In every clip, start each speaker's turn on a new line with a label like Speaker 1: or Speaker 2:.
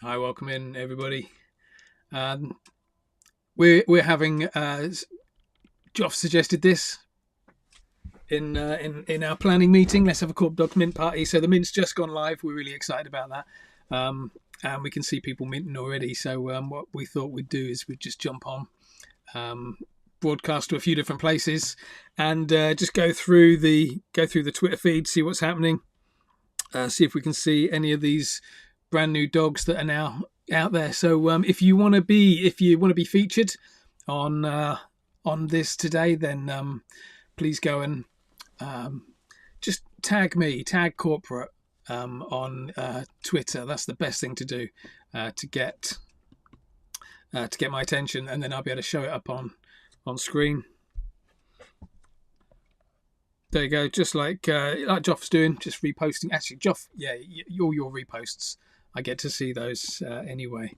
Speaker 1: Hi, welcome in everybody. We're having Joff suggested this in our planning meeting. Let's have a KorpDogs mint party. So the mint's just gone live. We're really excited about that, and we can see people minting already. So what we thought we'd do is we'd just jump on, broadcast to a few different places, and just go through the Twitter feed, see what's happening, see if we can see any of these brand new dogs that are now out there. So if you want to be featured on this today, then please go and just tag corporate on Twitter. That's the best thing to do to get my attention, and then I'll be able to show it up on screen. There you go, just like Joff's doing, just reposting. Actually, Joff, yeah, all your reposts, I get to see those anyway.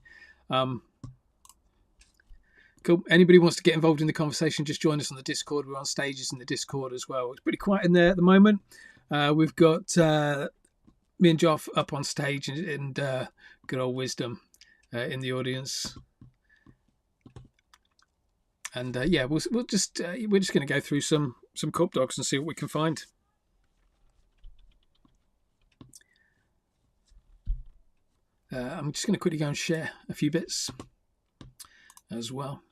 Speaker 1: Cool. Anybody wants to get involved in the conversation, just join us on the Discord. We're on stages in the Discord as well. It's pretty quiet in there at the moment. We've got me and Joff up on stage and good old Wisdom in the audience. And yeah, we're just going to go through some KorpDogs and see what we can find. I'm just going to quickly go and share a few bits as well.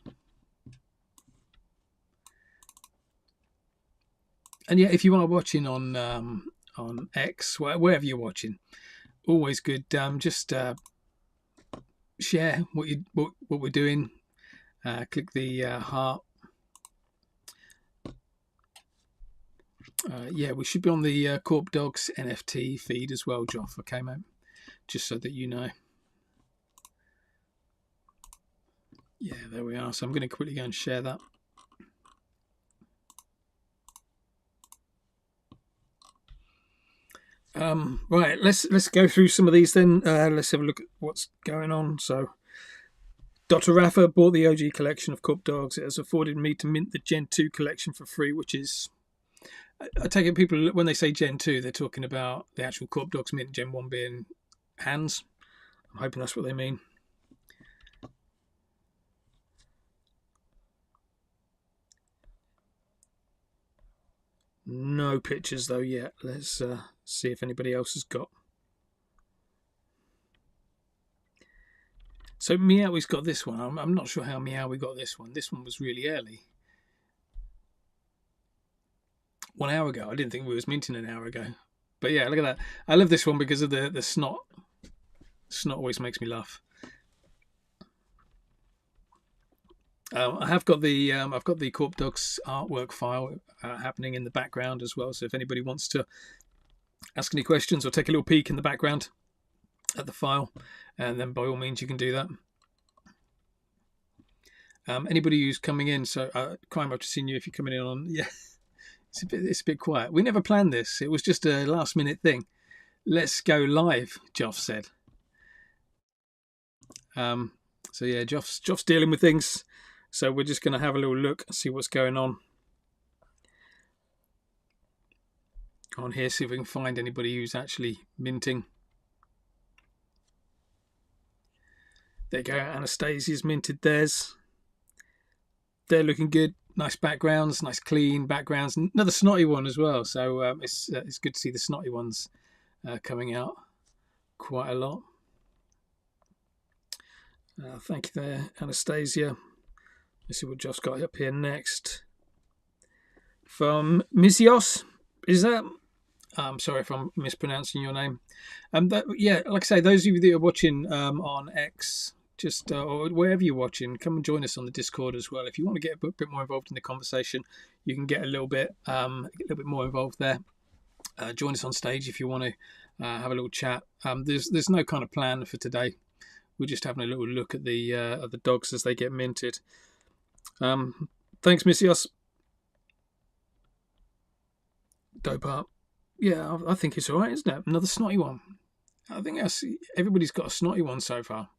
Speaker 1: And yeah, if you are watching on X, wherever you're watching, always good. Just share what we're doing. Click the heart. Yeah, we should be on the KorpDogs NFT feed as well, Joff. Okay, mate. Just so that you know. Yeah, there we are. So I'm going to quickly go and share that. Right, let's go through some of these then. Let's have a look at what's going on. So, Dr. Rafa bought the OG collection of KorpDogs. It has afforded me to mint the Gen 2 collection for free, which is, I take it people, when they say Gen 2, they're talking about the actual KorpDogs mint, Gen 1 being hands. I'm hoping that's what they mean. No pictures though yet. Let's see if anybody else has got. So Meowy's got this one. I'm not sure how Meowy got this one. This one was really early. 1 hour ago. I didn't think we was minting an hour ago. But yeah, look at that. I love this one because of the snot. Snot always makes me laugh. I've got the KorpDogs artwork file happening in the background as well. So if anybody wants to ask any questions or take a little peek in the background at the file, and then by all means you can do that. Anybody who's coming in, so Crime, I've just seen you. If you're coming in on, yeah, it's a bit quiet. We never planned this. It was just a last minute thing. Let's go live, Joff said. So yeah, Joff's dealing with things. So we're just going to have a little look and see what's going on here. See if we can find anybody who's actually minting. There you go. Anastasia's minted theirs. They're looking good. Nice backgrounds, nice clean backgrounds. Another snotty one as well. So it's good to see the snotty ones coming out quite a lot. Thank you there, Anastasia. Let's see what Joff's got up here next. From Misios, is that? I'm sorry if I'm mispronouncing your name. Yeah, like I say, those of you that are watching on X, just or wherever you're watching, come and join us on the Discord as well. If you want to get a bit more involved in the conversation, you can get a little bit more involved there. Join us on stage if you want to have a little chat. There's no kind of plan for today. We're just having a little look at the dogs as they get minted. Thanks, Missios. Dope art. Yeah, I think it's all right, isn't it? Another snotty one. I think everybody's got a snotty one so far.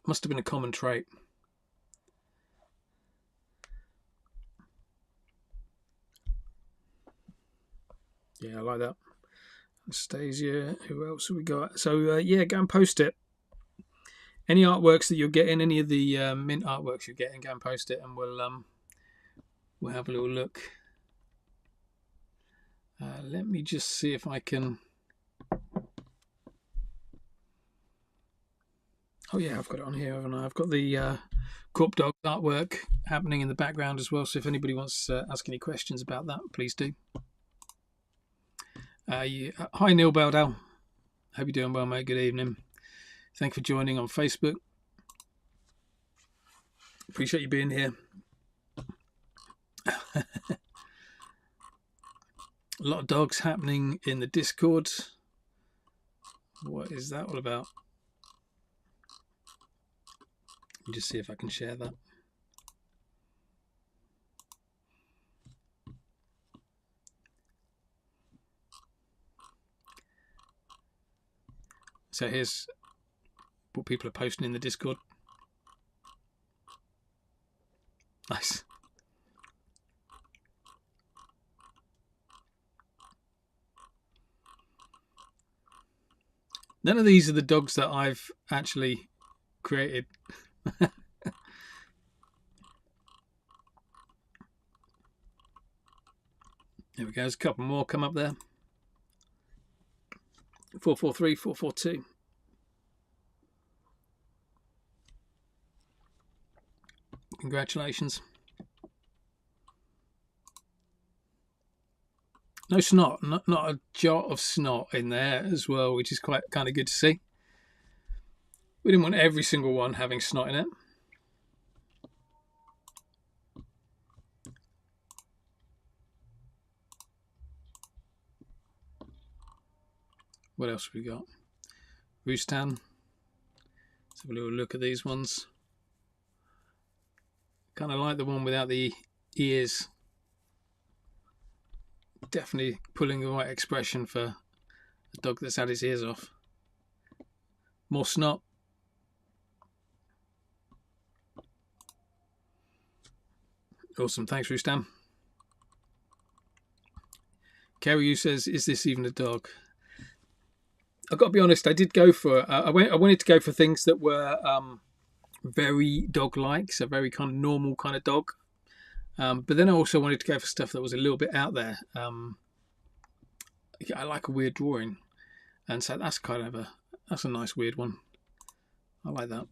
Speaker 1: Must have been a common trait. Yeah, I like that. Anastasia. Who else have we got? So yeah, go and post it. any artworks that you're getting, any of the mint artworks you're getting, go and post it, and we'll have a little look. Let me just see if I can. Oh yeah, I've got it on here, haven't I? I've got the KorpDogs artwork happening in the background as well. So if anybody wants to ask any questions about that, please do. Hi Neil Beldell. Hope you're doing well, mate. Good evening. Thank you for joining on Facebook. Appreciate you being here. A lot of dogs happening in the Discord. What is that all about? Let me just see if I can share that. So here's what people are posting in the Discord. Nice. None of these are the dogs that I've actually created. There we go. There's a couple more come up there. 443, 442. Congratulations. No snot, not a jot of snot in there as well, which is quite kind of good to see. We didn't want every single one having snot in it. What else have we got? Roostan. Let's have a little look at these ones. Kind of like the one without the ears. Definitely pulling the right expression for a dog that's had his ears off. More snot. Awesome. Thanks, Roostan. Kerry, you says, is this even a dog? I've got to be honest, I did go for I wanted to go for things that were very dog-like, so very kind of normal kind of dog. But then I also wanted to go for stuff that was a little bit out there. I like a weird drawing, and so that's kind of that's a nice weird one. I like that.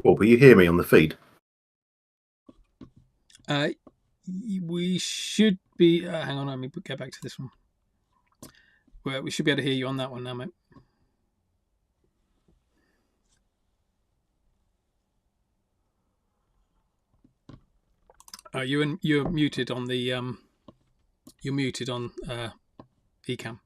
Speaker 2: Well, will you hear me on the feed?
Speaker 1: We should be. Hang on, let me go back to this one. Well, we should be able to hear you on that one now, mate. You're muted on the you're muted on eCam.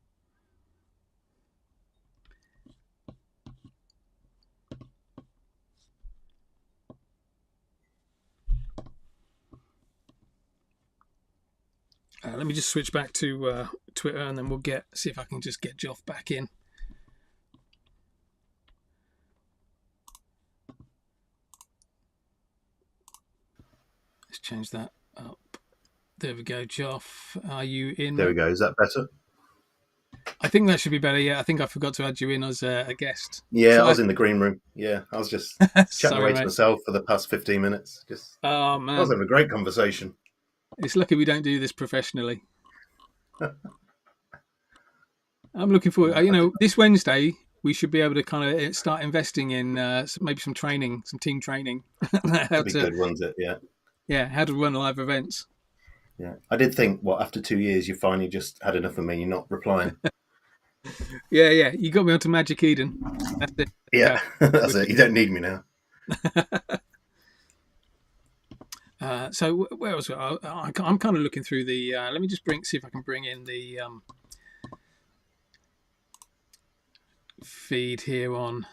Speaker 1: Let me just switch back to Twitter, and then we'll see if I can just get Joff back in. Let's change that up. There we go, Joff. Are you in?
Speaker 2: There we go. Is that better?
Speaker 1: I think that should be better. Yeah, I think I forgot to add you in as a guest.
Speaker 2: Yeah, I was in the green room. Yeah, I was just chatting away to myself for the past 15 minutes.
Speaker 1: Oh man,
Speaker 2: I was having a great conversation.
Speaker 1: It's lucky we don't do this professionally. I'm looking forward. This Wednesday we should be able to kind of start investing in maybe some training, some team training.
Speaker 2: That'd be good, wouldn't it? Yeah.
Speaker 1: Yeah, how to run live events.
Speaker 2: Yeah, I did think, after 2 years, you finally just had enough of me. You're not replying.
Speaker 1: Yeah, you got me onto Magic Eden. That's it.
Speaker 2: Yeah, that's it. You don't need me now.
Speaker 1: So where was it? I'm kind of looking through the. Let me just see if I can bring in the feed here on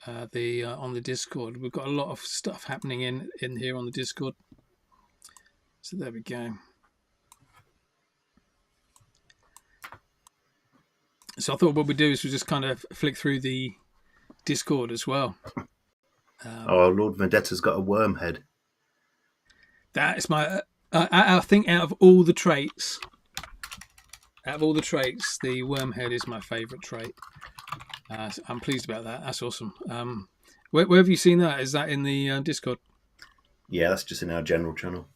Speaker 1: on the Discord. We've got a lot of stuff happening in here on the Discord. So there we go. So I thought what we'd do is we just kind of flick through the Discord as well.
Speaker 2: Lord Vendetta's got a worm head.
Speaker 1: That is my. I think out of all the traits, the worm head is my favourite trait. I'm pleased about that. That's awesome. Where have you seen that? Is that in the Discord?
Speaker 2: Yeah, that's just in our general channel.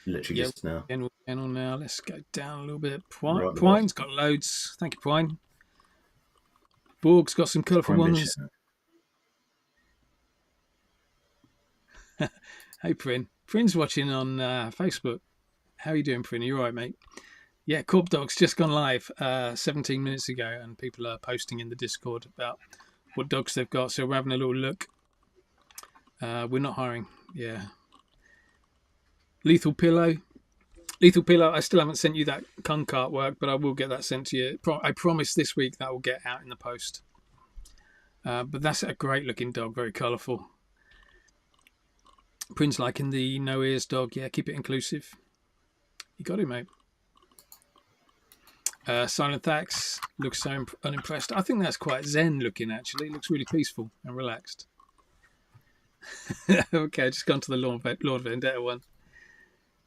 Speaker 2: Literally just now.
Speaker 1: General channel now. Let's go down a little bit. Pwine's got loads. Thank you, Pwine. Borg's got some colourful ones. Hey, Prin. Prin's watching on Facebook. How are you doing, Prin? Are you all right, mate? Yeah, KorpDogs just gone live 17 minutes ago, and people are posting in the Discord about what dogs they've got. So we're having a little look. We're not hiring. Yeah. Lethal Pillow. I still haven't sent you that Kunk artwork, but I will get that sent to you. I promise this week that will get out in the post. But that's a great looking dog, very colourful. Prince liking the no ears dog. Yeah, keep it inclusive. You got it, mate. Silent Thax looks so unimpressed. I think that's quite zen looking, actually. It looks really peaceful and relaxed. Okay, just gone to the Lord Vendetta one.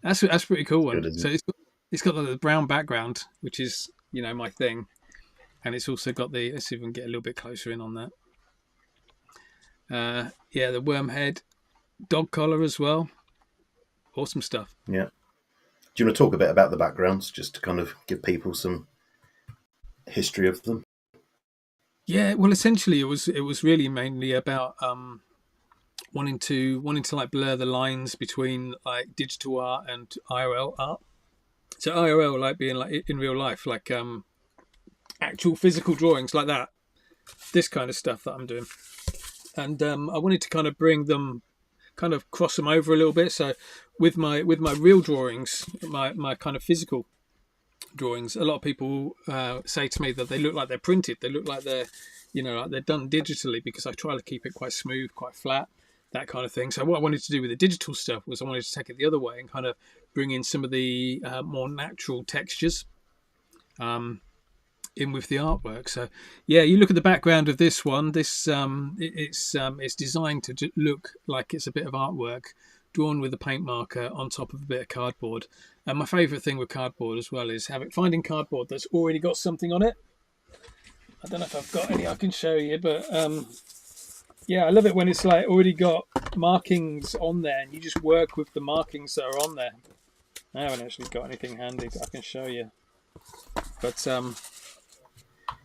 Speaker 1: That's a pretty cool one. So it's got the brown background, which is, my thing. And it's also got the, let's see if we can get a little bit closer in on that. The worm head. Dog collar as well. Awesome stuff.
Speaker 2: Yeah. Do you want to talk a bit about the backgrounds, just to kind of give people some history of them?
Speaker 1: Yeah, well, essentially it was really mainly about wanting to like blur the lines between like digital art and IRL art. So IRL like being like in real life, like actual physical drawings like that. This kind of stuff that I'm doing. And I wanted to kind of bring them, kind of cross them over a little bit. So with my real drawings, my kind of physical drawings, a lot of people say to me that they look like they're printed. They look like they're, like they're done digitally, because I try to keep it quite smooth, quite flat, that kind of thing. So what I wanted to do with the digital stuff was I wanted to take it the other way and kind of bring in some of the more natural textures in with the artwork. So yeah, you look at the background of this one. This it's designed to look like it's a bit of artwork drawn with a paint marker on top of a bit of cardboard. And my favourite thing with cardboard as well is finding cardboard that's already got something on it. I don't know if I've got any I can show you, but yeah, I love it when it's like already got markings on there and you just work with the markings that are on there. I haven't actually got anything handy that I can show you, but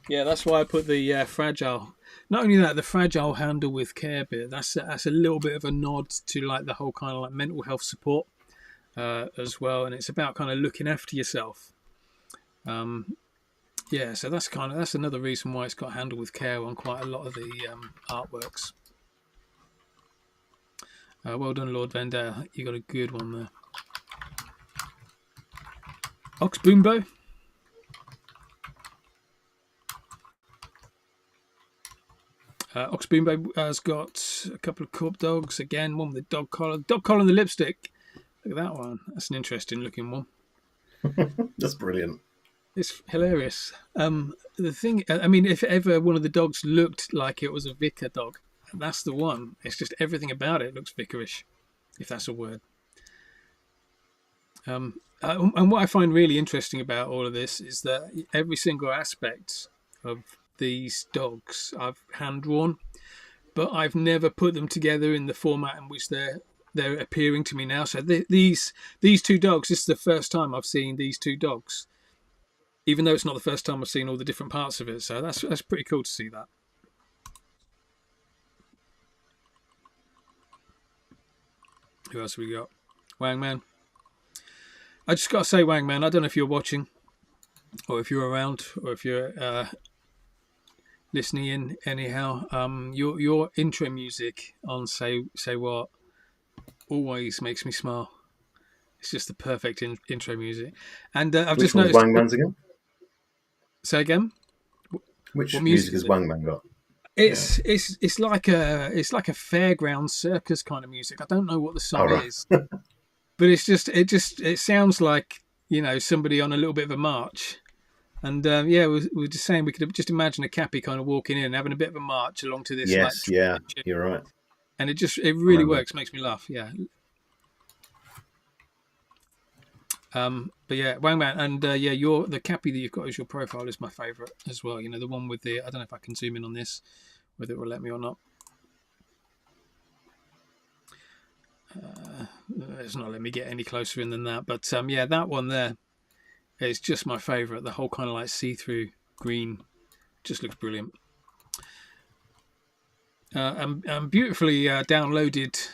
Speaker 1: yeah, that's why I put the fragile. Not only that, the fragile handle with care bit. That's a little bit of a nod to like the whole kind of like mental health support as well, and it's about kind of looking after yourself. Yeah, so that's another reason why it's got handle with care on quite a lot of the artworks. Well done, Lord Vendetta. You got a good one there. Ox Boombo. Ox Boombo has got a couple of KorpDogs. Again, one with the dog collar. Dog collar and the lipstick. Look at that one. That's an interesting looking one.
Speaker 2: That's brilliant.
Speaker 1: It's hilarious. The thing, I mean, if ever one of the dogs looked like it was a vicar dog, that's the one. It's just everything about it looks vicarish, if that's a word. And what I find really interesting about all of this is that every single aspect of these dogs I've hand drawn, but I've never put them together in the format in which they're appearing to me now. So these two dogs, this is the first time I've seen these two dogs, even though it's not the first time I've seen all the different parts of it. So that's pretty cool to see that. Who else have we got? Wangman. I just got to say, Wangman, I don't know if you're watching or if you're around or if you're listening in anyhow. Your intro music on Say What always makes me smile. It's just the perfect intro music. And I've
Speaker 2: Which
Speaker 1: just noticed.
Speaker 2: Wangman's again?
Speaker 1: Say again.
Speaker 2: Which music has Wangman got?
Speaker 1: It's like a fairground circus kind of music. I don't know what the song is, but it sounds like somebody on a little bit of a march. And yeah, we were just saying we could just imagine a cappy kind of walking in and having a bit of a march along to this like,
Speaker 2: Yes, yeah, you're right.
Speaker 1: and it really works, makes me laugh. Yeah. But yeah, Wangman, and yeah, the cappy that you've got as your profile is my favourite as well. You know, the one with the, I don't know if I can zoom in on this, whether it will let me or not. It's not letting me get any closer in than that. But yeah, that one there is just my favourite. The whole kind of like see-through green just looks brilliant. And beautifully downloaded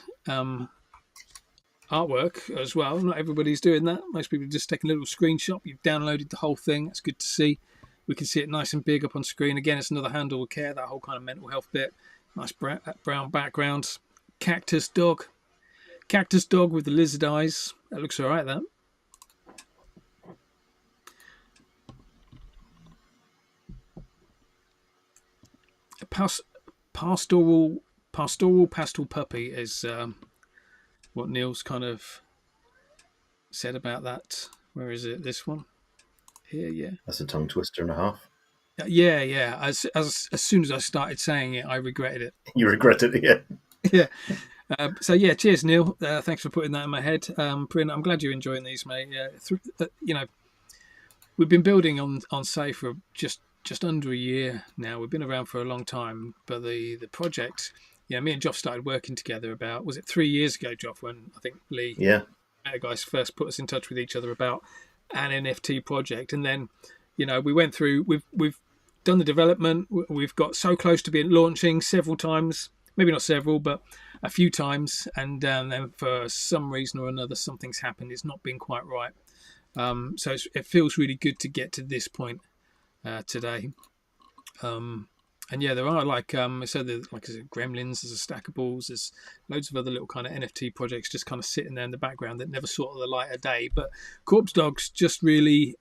Speaker 1: artwork as well. Not everybody's doing that. Most people just take a little screenshot. You've downloaded the whole thing. That's good to see. We can see it nice and big up on screen. Again, it's another handle with care, that whole kind of mental health bit. Nice brown background. Cactus dog with the lizard eyes. That looks all right, that. A pastoral pastel puppy is what Neil's kind of said about that. Where is it? This one here, yeah.
Speaker 2: That's a tongue twister and a half.
Speaker 1: Yeah. As soon as I started saying it, I regretted it.
Speaker 2: You regretted it, yeah.
Speaker 1: Yeah. So yeah, cheers, Neil. Thanks for putting that in my head. Bryn, I'm glad you're enjoying these, mate. You know, we've been building on Say for just under a year now. We've been around for a long time, but the project, yeah, me and Joff started working together about, was it 3 years ago, Joff, when I think Lee, guys, first put us in touch with each other about an NFT project, and then, you know, we went through. We've done the development. We've got so close to being launching several times. Maybe not several, but a few times, and then for some reason or another, something's happened. It's not been quite right. So it feels really good to get to this point today. And yeah, there are like I said, Gremlins, there's a Stackables, there's loads of other little kind of NFT projects just kind of sitting there in the background that never saw the light of day. But KorpDogs just really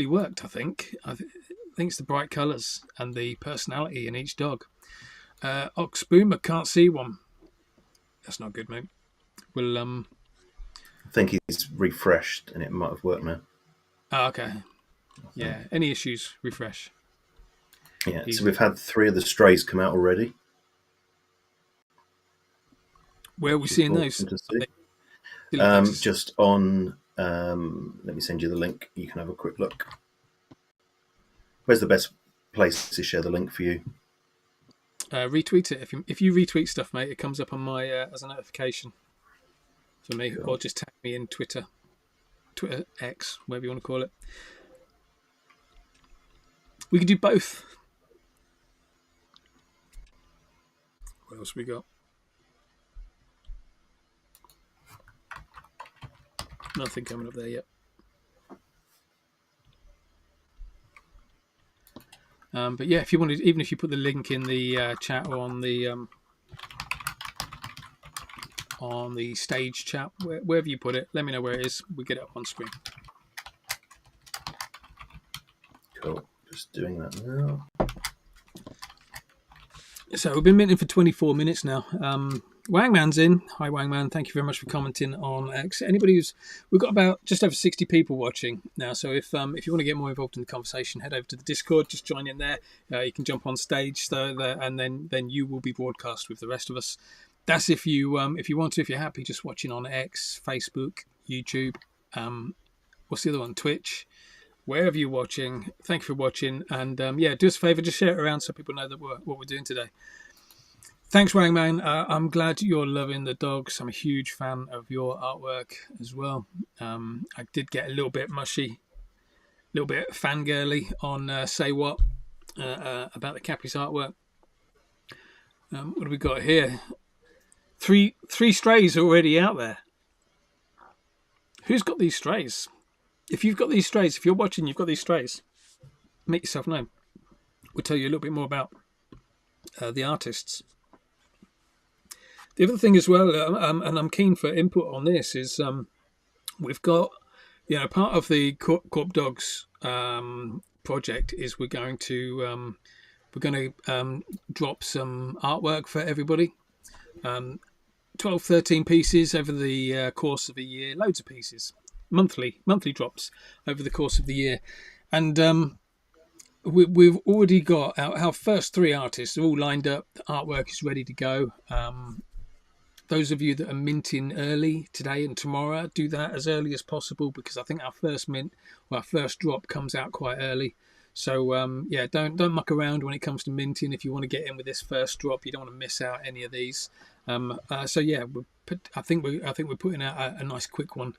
Speaker 1: worked. I think it's the bright colours and the personality in each dog. Ox Boomer, can't see one. That's not good, mate. Well,
Speaker 2: I think he's refreshed and it might have worked now.
Speaker 1: Oh, okay. Yeah. Any issues? Refresh.
Speaker 2: Yeah. Easy. So we've had 3 of the strays come out already.
Speaker 1: Where are we seeing those?
Speaker 2: Just on. Let me send you the link. You can have a quick look. Where's the best place to share the link for you?
Speaker 1: Retweet it. If you retweet stuff, mate, it comes up on my as a notification for me, cool. Or just tag me in Twitter X, whatever you want to call it. We could do both. What else we got? Nothing coming up there yet. But yeah, if you wanted, even if you put the link in the chat or on the stage chat, wherever you put it, let me know where it is. We get it up on screen.
Speaker 2: Cool. Just doing that now.
Speaker 1: So we've been minting for 24 minutes now. Wangman's in. Hi, Wangman. Thank you very much for commenting on X. We've got about just over 60 people watching now. So if you want to get more involved in the conversation, head over to the Discord. Just join in there. You can jump on stage, and then you will be broadcast with the rest of us. That's if you want to. If you're happy, just watching on X, Facebook, YouTube. What's the other one? Twitch. Wherever you're watching, thank you for watching. And yeah, do us a favour, just share it around so people know that what we're doing today. Thanks, Wangman. I'm glad you're loving the dogs. I'm a huge fan of your artwork as well. I did get a little bit mushy, a little bit fangirly on Say What about the Cappy's artwork. What do we got here? Three strays already out there. Who's got these strays? If you've got these strays, if you're watching, you've got these strays, make yourself known. We'll tell you a little bit more about the artists. The other thing as well, and I'm keen for input on this, is we've got, part of the KorpDogs project is we're going to drop some artwork for everybody. 12, 13 pieces over the course of a year, loads of pieces. Monthly drops over the course of the year, And we've already got our first three artists are all lined up. The artwork is ready to go. Those of you that are minting early today and tomorrow, do that as early as possible, because I think our first mint, or our first drop, comes out quite early. So yeah, don't muck around when it comes to minting. If you want to get in with this first drop, you don't want to miss out any of these. So yeah, I think we're putting out a nice quick one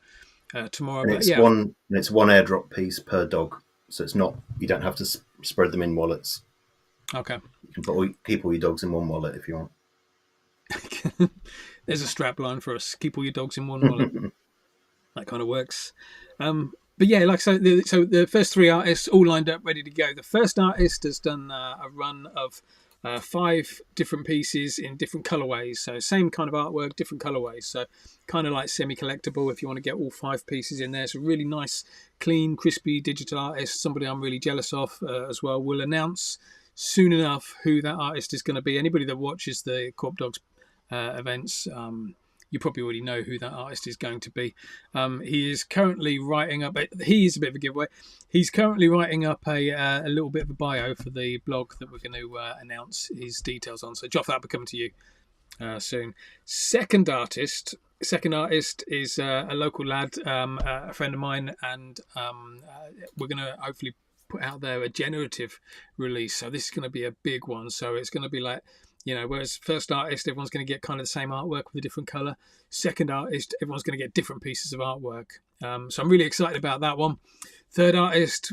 Speaker 1: tomorrow.
Speaker 2: And
Speaker 1: But
Speaker 2: it's
Speaker 1: yeah,
Speaker 2: one airdrop piece per dog, so it's not, you don't have to spread them in wallets.
Speaker 1: okay.
Speaker 2: You can keep all your dogs in one wallet if you want.
Speaker 1: There's a strap line for us. Keep all your dogs in one wallet. That kind of works. But yeah, like so the first three artists all lined up, ready to go. The first artist has done a run of 5 different pieces in different colorways. So same kind of artwork, different colorways. So kind of like semi-collectible if you want to get all 5 pieces in there. It's a really nice, clean, crispy digital artist. Somebody I'm really jealous of as well. We'll announce soon enough who that artist is going to be. Anybody that watches the KorpDogs events, you probably already know who that artist is going to be. He is currently writing up. He's a bit of a giveaway. He's currently writing up a little bit of a bio for the blog that we're going to announce his details on. So, Joff, that'll be coming to you soon. Second artist is a local lad, a friend of mine, and we're going to hopefully put out there a generative release. So this is going to be a big one. So it's going to be like, whereas first artist, everyone's going to get kind of the same artwork with a different colour. Second artist, everyone's going to get different pieces of artwork. So I'm really excited about that one. Third artist,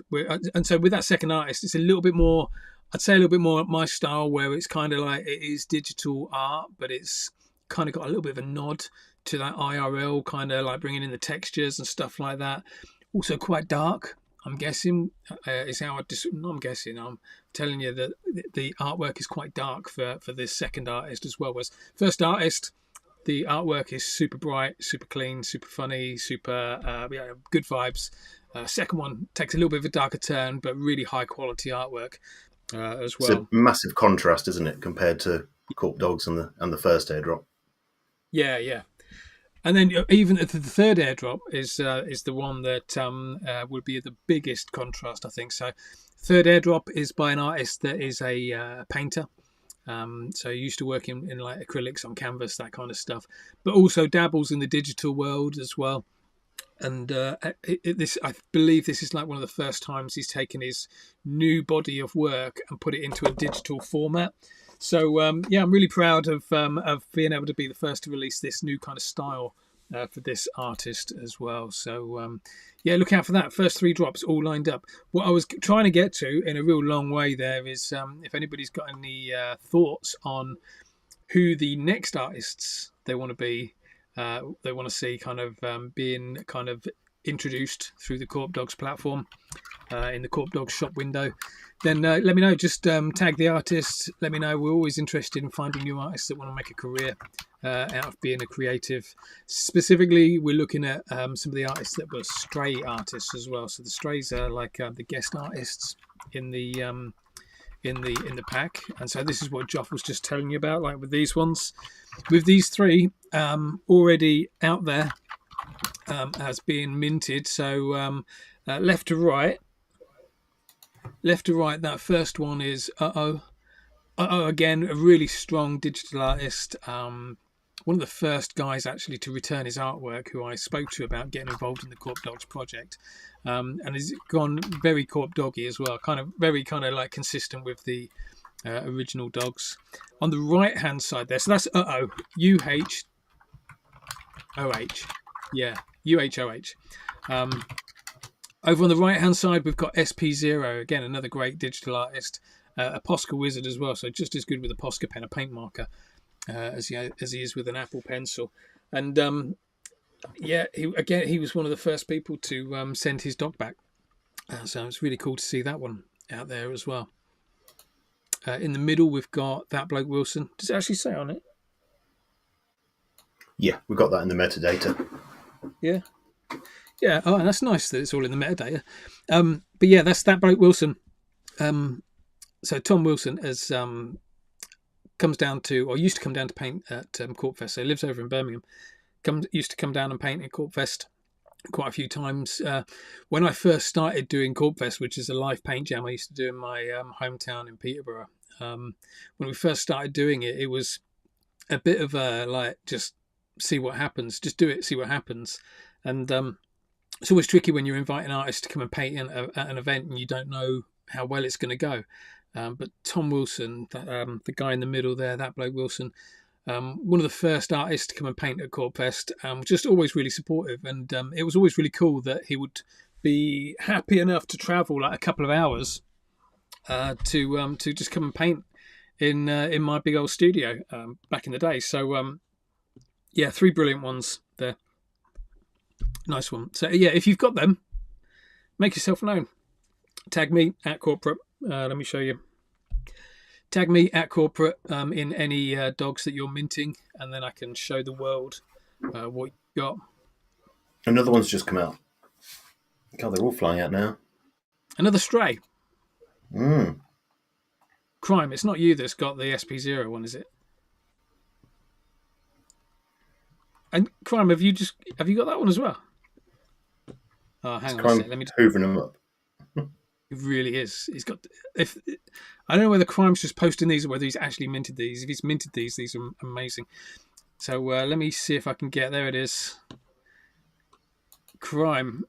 Speaker 1: and so with that second artist, it's a little bit more, I'd say a little bit more my style, where it's kind of like it is digital art, but it's kind of got a little bit of a nod to that IRL, kind of like bringing in the textures and stuff like that. Also quite dark. I'm guessing is how I'm guessing. I'm telling you that the artwork is quite dark for this second artist as well. Whereas first artist, the artwork is super bright, super clean, super funny, super good vibes. Second one takes a little bit of a darker turn, but really high quality artwork as well.
Speaker 2: It's a massive contrast, isn't it, compared to KorpDogs and the first airdrop?
Speaker 1: Yeah. And then even the third airdrop is the one that will be the biggest contrast, I think. So third airdrop is by an artist that is a painter. So he used to work in like acrylics on canvas, that kind of stuff, but also dabbles in the digital world as well. And I believe this is like one of the first times he's taken his new body of work and put it into a digital format. So I'm really proud of being able to be the first to release this new kind of style for this artist as well. So look out for that. First 3 drops all lined up. What I was trying to get to in a real long way there is if anybody's got any thoughts on who the next artists they want to be, they want to see kind of being kind of introduced through the KorpDogs platform in the KorpDogs shop window, then let me know. Just tag the artists. Let me know. We're always interested in finding new artists that want to make a career out of being a creative. Specifically, we're looking at some of the artists that were stray artists as well. So the strays are like the guest artists in the pack. And so this is what Joff was just telling you about, like with these ones. With these 3 already out there as being minted. So left to right, that first one is again, a really strong digital artist. One of the first guys actually to return his artwork, who I spoke to about getting involved in the KorpDogs project, and has gone very KorpDoggy as well, very like consistent with the original dogs. On the right hand side there, so that's UHOH, UHOH. Over on the right hand side we've got SP0, again another great digital artist, a Posca wizard as well, so just as good with a Posca pen, a paint marker, as he is with an Apple pencil. And he was one of the first people to send his dog back, so it's really cool to see that one out there as well. In the middle we've got That Bloke Wilson. Does it actually say on it?
Speaker 2: Yeah, we've got that in the metadata.
Speaker 1: Yeah. Oh, and that's nice that it's all in the metadata. But yeah, that's That Bloke Wilson. So Tom Wilson has used to come down to paint at KorpFest. So he lives over in Birmingham. Used to come down and paint at KorpFest quite a few times. When I first started doing KorpFest, which is a live paint jam I used to do in my hometown in Peterborough. When we first started doing it, it was a bit of a like just see what happens, just do it, see what happens, and it's always tricky when you're inviting artists to come and paint at an event and you don't know how well it's going to go. But Tom Wilson, the guy in the middle there, that bloke Wilson, one of the first artists to come and paint at KorpFest, just always really supportive, and it was always really cool that he would be happy enough to travel like a couple of hours to just come and paint in my big old studio back in the day. So yeah, 3 brilliant ones there. Nice one. So yeah, if you've got them, make yourself known. Tag me at corporate. Let me show you. Tag me at corporate in any dogs that you're minting, and then I can show the world what you got.
Speaker 2: Another one's just come out. God, they're all flying out now.
Speaker 1: Another stray.
Speaker 2: Mm.
Speaker 1: Crime. It's not you that's got the SP0 one, is it? And Crime, have you got that one as well? Oh, hang on a sec. Let me
Speaker 2: hoovering them up.
Speaker 1: It really is. He's got. If I don't know whether Crime's just posting these or whether he's actually minted these. If he's minted these are amazing. So let me see if I can get. There it is. Crime.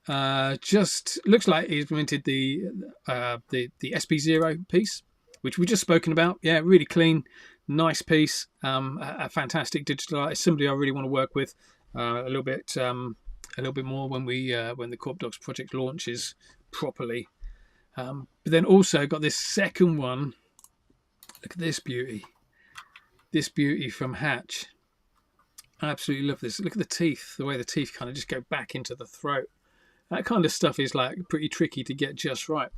Speaker 1: Just looks like he's minted the SP0 piece, which we've just spoken about. Yeah, really clean, nice piece. A fantastic digital artist. Somebody I really want to work with a little bit more when the KorpDogs project launches properly. But then also got this second one. Look at this beauty. This beauty from Hatch. I absolutely love this. Look at the teeth. The way the teeth kind of just go back into the throat. That kind of stuff is like pretty tricky to get just right.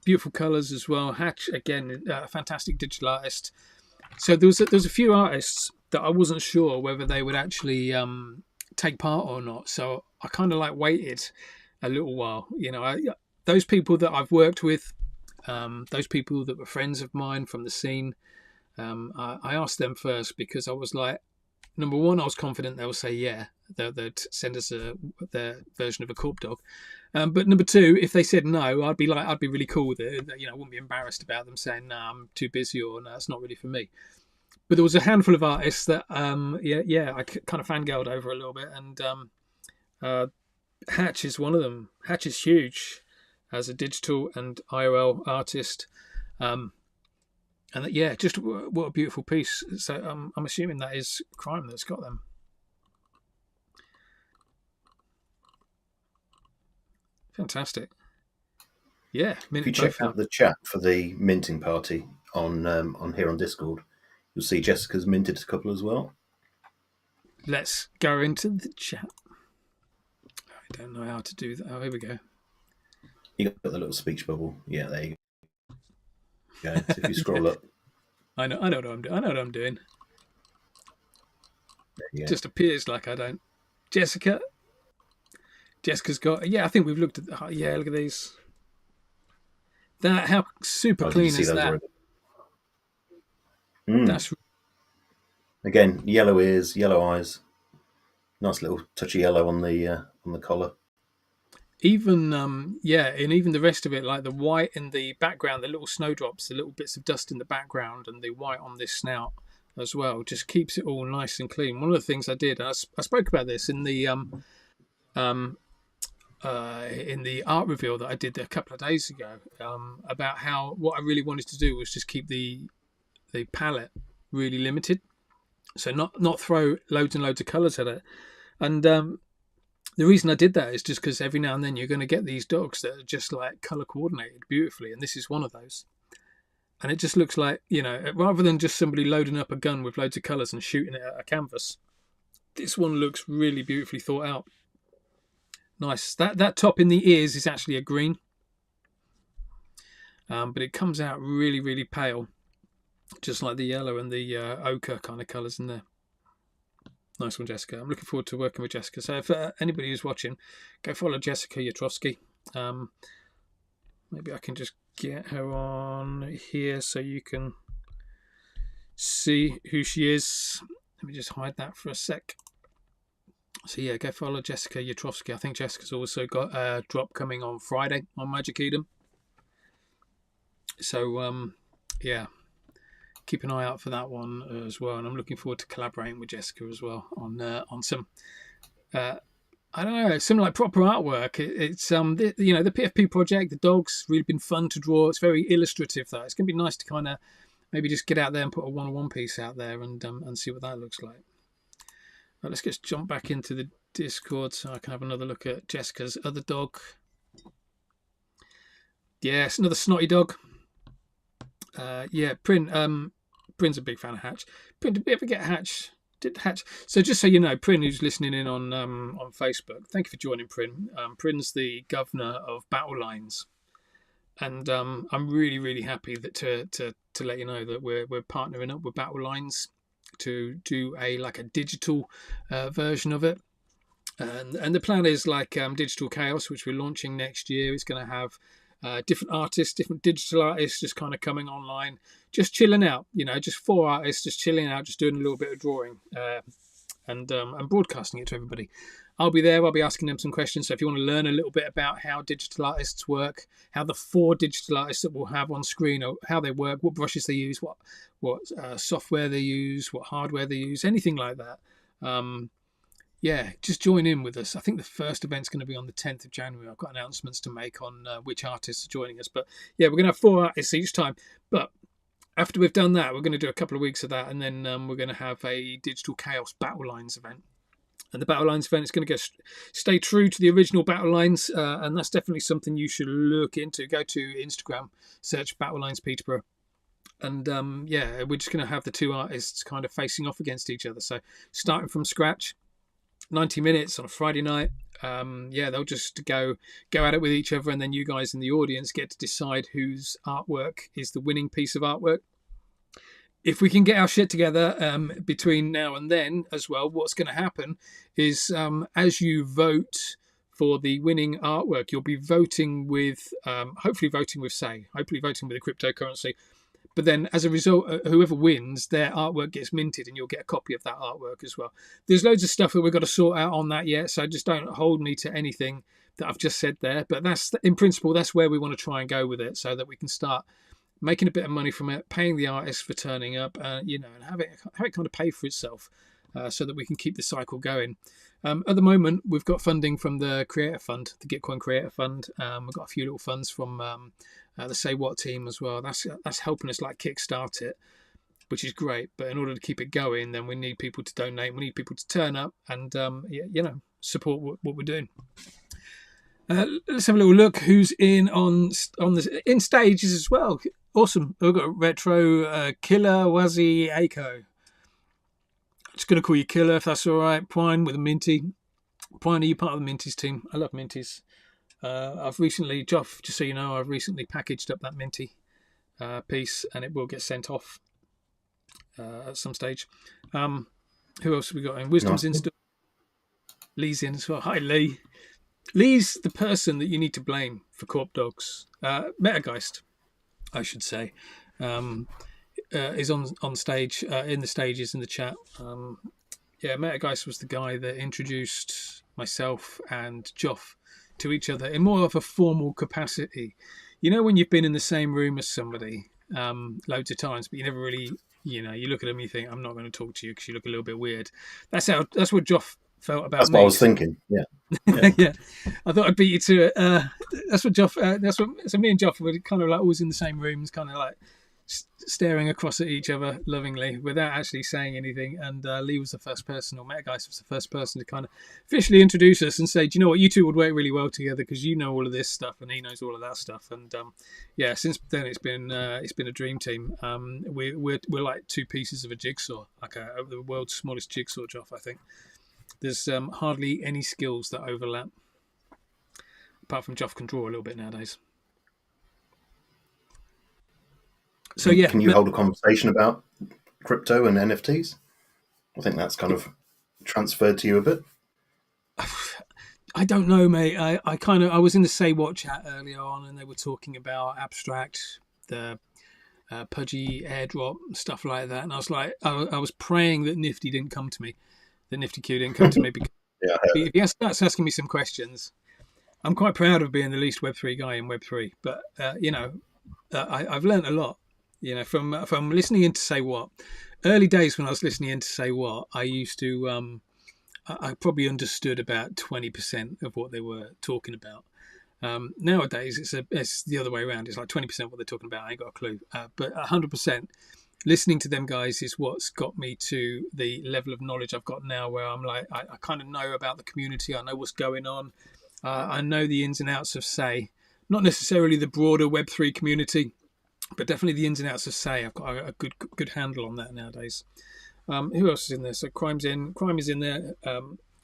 Speaker 1: Beautiful colours as well. Hatch, again, a fantastic digital artist. So there was a few artists that I wasn't sure whether they would actually take part or not. So I kind of like waited a little while. You know, those people that I've worked with, those people that were friends of mine from the scene, I asked them first because I was like, number one, I was confident they'll say yeah, they'd send us their version of a KorpDog. But number two, if they said no, I'd be really cool with it. You know, I wouldn't be embarrassed about them saying no, I'm too busy or no, it's not really for me. But there was a handful of artists that I kind of fangirled over a little bit, and Hatch is one of them. Hatch is huge as a digital and IRL artist, and yeah, just what a beautiful piece. So I'm assuming that is Crime that's got them. Fantastic. Yeah,
Speaker 2: if you check out the chat for the minting party on here on Discord, you'll see Jessica's minted a couple as well.
Speaker 1: Let's go into the chat. I don't know how to do that. Oh, here we go.
Speaker 2: You got the little speech bubble. Yeah, there you go. So if you scroll up.
Speaker 1: I know what I'm doing. I know what I'm doing.
Speaker 2: It
Speaker 1: just appears like I don't. Jessica's got. Yeah, I think we've looked at. Yeah, look at these. That how super clean is that? That's
Speaker 2: again yellow ears, yellow eyes. Nice little touch of yellow on the collar.
Speaker 1: Even and even the rest of it, like the white in the background, the little snowdrops, the little bits of dust in the background, and the white on this snout as well, just keeps it all nice and clean. One of the things I did, I spoke about this in the art reveal that I did a couple of days ago, about how what I really wanted to do was just keep the palette really limited, so not throw loads and loads of colours at it, and the reason I did that is just because every now and then you're going to get these dogs that are just like colour coordinated beautifully, and this is one of those. And it just looks like, you know, rather than just somebody loading up a gun with loads of colours and shooting it at a canvas, this one looks really beautifully thought out. Nice. That top in the ears is actually a green, but it comes out really, really pale, just like the yellow and the ochre kind of colours in there. Nice one, Jessica. I'm looking forward to working with Jessica. So if anybody who's watching, go follow Jessica Yatrowski. Maybe I can just get her on here so you can see who she is. Let me just hide that for a sec. So yeah, go follow Jessica Yatrovsky. I think Jessica's also got a drop coming on Friday on Magic Eden. So yeah, keep an eye out for that one as well. And I'm looking forward to collaborating with Jessica as well on some I don't know, some like proper artwork. It's the PFP project, the dogs, really been fun to draw. It's very illustrative though. It's gonna be nice to kind of maybe just get out there and put a one-on-one piece out there and see what that looks like. Right, let's just jump back into the Discord so I can have another look at Jessica's other dog. Yeah, it's another snotty dog. Yeah, Prin's a big fan of Hatch. Prin, did we ever get Hatch? Did Hatch? So just so you know, Prin, who's listening in on Facebook, thank you for joining, Prin. Prin's the governor of Battle Lines, and I'm really really happy that to let you know that we're partnering up with Battle Lines to do a digital version of it. And the plan is Digital Chaos, which we're launching next year. It's going to have different artists, different digital artists just kind of coming online, just chilling out, just 4 artists just chilling out, just doing a little bit of drawing and broadcasting it to everybody. I'll be there. I'll be asking them some questions. So if you want to learn a little bit about how digital artists work, how the 4 digital artists that we'll have on screen, or how they work, what brushes they use, what software they use, what hardware they use, anything like that. Yeah, just join in with us. I think the first event's going to be on the 10th of January. I've got announcements to make on which artists are joining us. But yeah, we're going to have 4 artists each time. But after we've done that, we're going to do a couple of weeks of that. And then we're going to have a Digital Chaos Battle Lines event. And the Battle Lines event is going to stay true to the original Battle Lines. And that's definitely something you should look into. Go to Instagram, search Battle Lines Peterborough. And yeah, we're just going to have the 2 artists kind of facing off against each other. So starting from scratch. 90 minutes on a Friday night. Yeah, they'll just go at it with each other, and then you guys in the audience get to decide whose artwork is the winning piece of artwork. If we can get our shit together between now and then as well, what's going to happen is as you vote for the winning artwork, you'll be voting with, hopefully voting with a cryptocurrency. But then, as a result, whoever wins, their artwork gets minted, and you'll get a copy of that artwork as well. There's loads of stuff that we've got to sort out on that yet, so just don't hold me to anything that I've just said there. But that's, in principle, that's where we want to try and go with it, so that we can start making a bit of money from it, paying the artists for turning up, and have it kind of pay for itself, so that we can keep the cycle going. At the moment, we've got funding from the Creator Fund, the Gitcoin Creator Fund. We've got a few little funds from the Say What team as well. That's helping us kickstart it, which is great. But in order to keep it going, then we need people to donate. We need people to turn up and support what we're doing. Let's have a little look who's in in stages as well. Awesome. We've got Retro Killer Wazzy Aiko. Just going to call you Killer if that's all right. Prime with a Minty. Prime, are you part of the Minties team? I love Minties. I've recently, Joff, just so you know, I've recently packaged up that Minty piece, and it will get sent off at some stage. Who else have we got in? Wisdom's Insta. Lee's in as well. Hi, Lee. Lee's the person that you need to blame for KorpDogs. Metageist, I should say. Is on stage, in the stages in the chat. Yeah, Metageist was the guy that introduced myself and Joff to each other in more of a formal capacity. When you've been in the same room as somebody loads of times, but you never really, you look at them and you think, I'm not going to talk to you because you look a little bit weird. That's what Joff felt about
Speaker 2: me. That's what I was thinking, yeah.
Speaker 1: Yeah. I thought I'd beat you to it. That's what Joff, so me and Joff were kind of always in the same rooms, kind of staring across at each other lovingly without actually saying anything. And Lee was the first person, or Metageist was the first person to kind of officially introduce us and say, do you know what, you two would work really well together because you know all of this stuff and he knows all of that stuff. And yeah, since then it's been a dream team. We're like 2 pieces of a jigsaw, the world's smallest jigsaw, Joff. I think there's hardly any skills that overlap, apart from Joff can draw a little bit nowadays. So yeah,
Speaker 2: can you hold a conversation about crypto and NFTs? I think that's kind of transferred to you a bit.
Speaker 1: I don't know, mate. I was in the Say What chat earlier on, and they were talking about abstract, the pudgy airdrop, stuff like that. And I was like, I was praying that Nifty didn't come to me, that Nifty Q didn't come to me, because
Speaker 2: Yeah, I heard it.
Speaker 1: if he starts asking me some questions, I'm quite proud of being the least Web3 guy in Web3. But I've learned a lot. From listening in to Say What. Early days when I was listening in to Say What, I used to I probably understood about 20% of what they were talking about. Nowadays, it's the other way around. It's like 20% what they're talking about. I ain't got a clue. But 100%. Listening to them guys is what's got me to the level of knowledge I've got now, where I'm like, I kind of know about the community. I know what's going on. I know the ins and outs of Say, not necessarily the broader Web3 community, but definitely the ins and outs of Say. I've got a good handle on that nowadays. Who else is in there? So Crime is in there,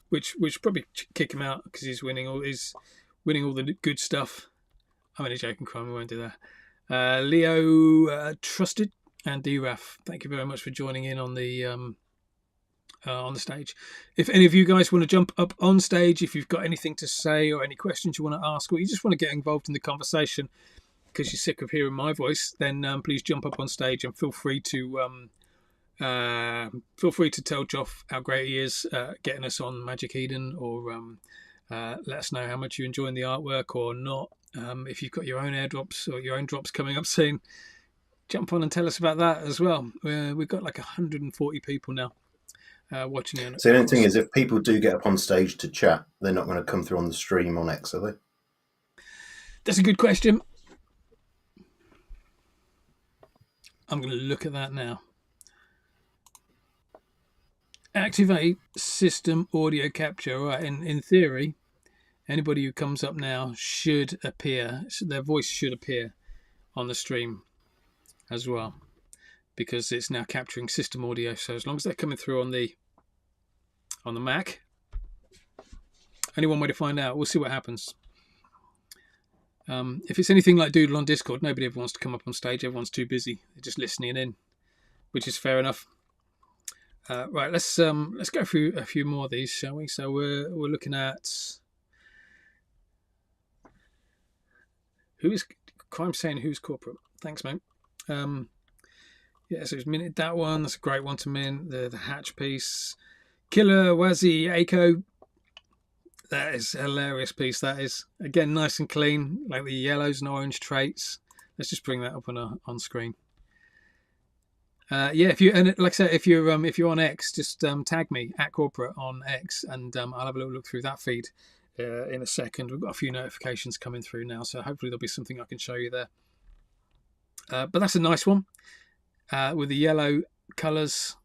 Speaker 1: which probably kick him out because he's winning all the good stuff. I'm only joking, Crime. We won't do that. Leo Trusted and DRAF, thank you very much for joining in on the stage. If any of you guys want to jump up on stage, if you've got anything to say or any questions you want to ask, or you just want to get involved in the conversation because you're sick of hearing my voice, then please jump up on stage and feel free to tell Joff how great he is getting us on Magic Eden, or let us know how much you're enjoying the artwork or not. If you've got your own airdrops or your own drops coming up soon, jump on and tell us about that as well. We've got like 140 people now watching it.
Speaker 2: So the only thing is, if people do get up on stage to chat, they're not going to come through on the stream on X, are they?
Speaker 1: That's a good question. I'm going to look at that now. Activate system audio capture. Right, in theory, anybody who comes up now should appear. So their voice should appear on the stream as well, because it's now capturing system audio. So as long as they're coming through on the Mac, only one way to find out. We'll see what happens. If it's anything like Doodle on Discord, nobody ever wants to come up on stage. Everyone's too busy. They're just listening in, which is fair enough. Right, let's go through a few more of these, shall we? So we're looking at who's Crime saying who's corporate. Thanks, mate. Yeah, so it's minted that one. That's a great one to mint. The hatch piece. Killer Wazzy Aiko. That is a hilarious piece. That is, again, nice and clean, like the yellows and orange traits. Let's just bring that up on screen. Yeah, like I said, if you're on X, just tag me at corporate on X, and I'll have a little look through that feed in a second. We've got a few notifications coming through now, so hopefully there'll be something I can show you there. But that's a nice one with the yellow colours,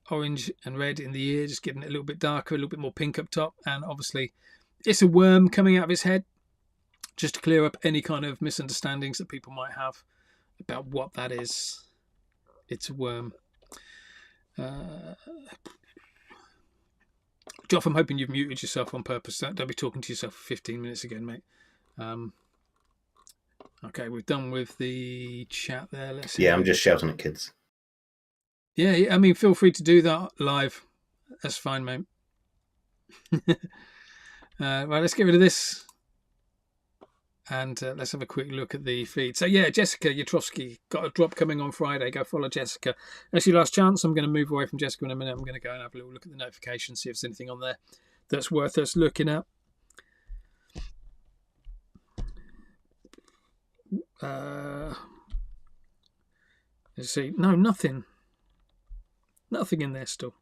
Speaker 1: orange and red in the ear, just getting it a little bit darker, a little bit more pink up top, and obviously it's a worm coming out of his head, just to clear up any kind of misunderstandings that people might have about what that is. It's a worm. Joff, I'm hoping you've muted yourself on purpose. Don't be talking to yourself for 15 minutes again, mate. Okay, we're done with the chat there. Let's see.
Speaker 2: Yeah, I'm just shouting at kids.
Speaker 1: Yeah, I mean, feel free to do that live. That's fine, mate. Right, let's get rid of this. And let's have a quick look at the feed. So, yeah, Jessica Yatrovsky got a drop coming on Friday. Go follow Jessica. That's your last chance. I'm going to move away from Jessica in a minute. I'm going to go and have a little look at the notifications, see if there's anything on there that's worth us looking at. Let's see. No, nothing. Nothing in there still.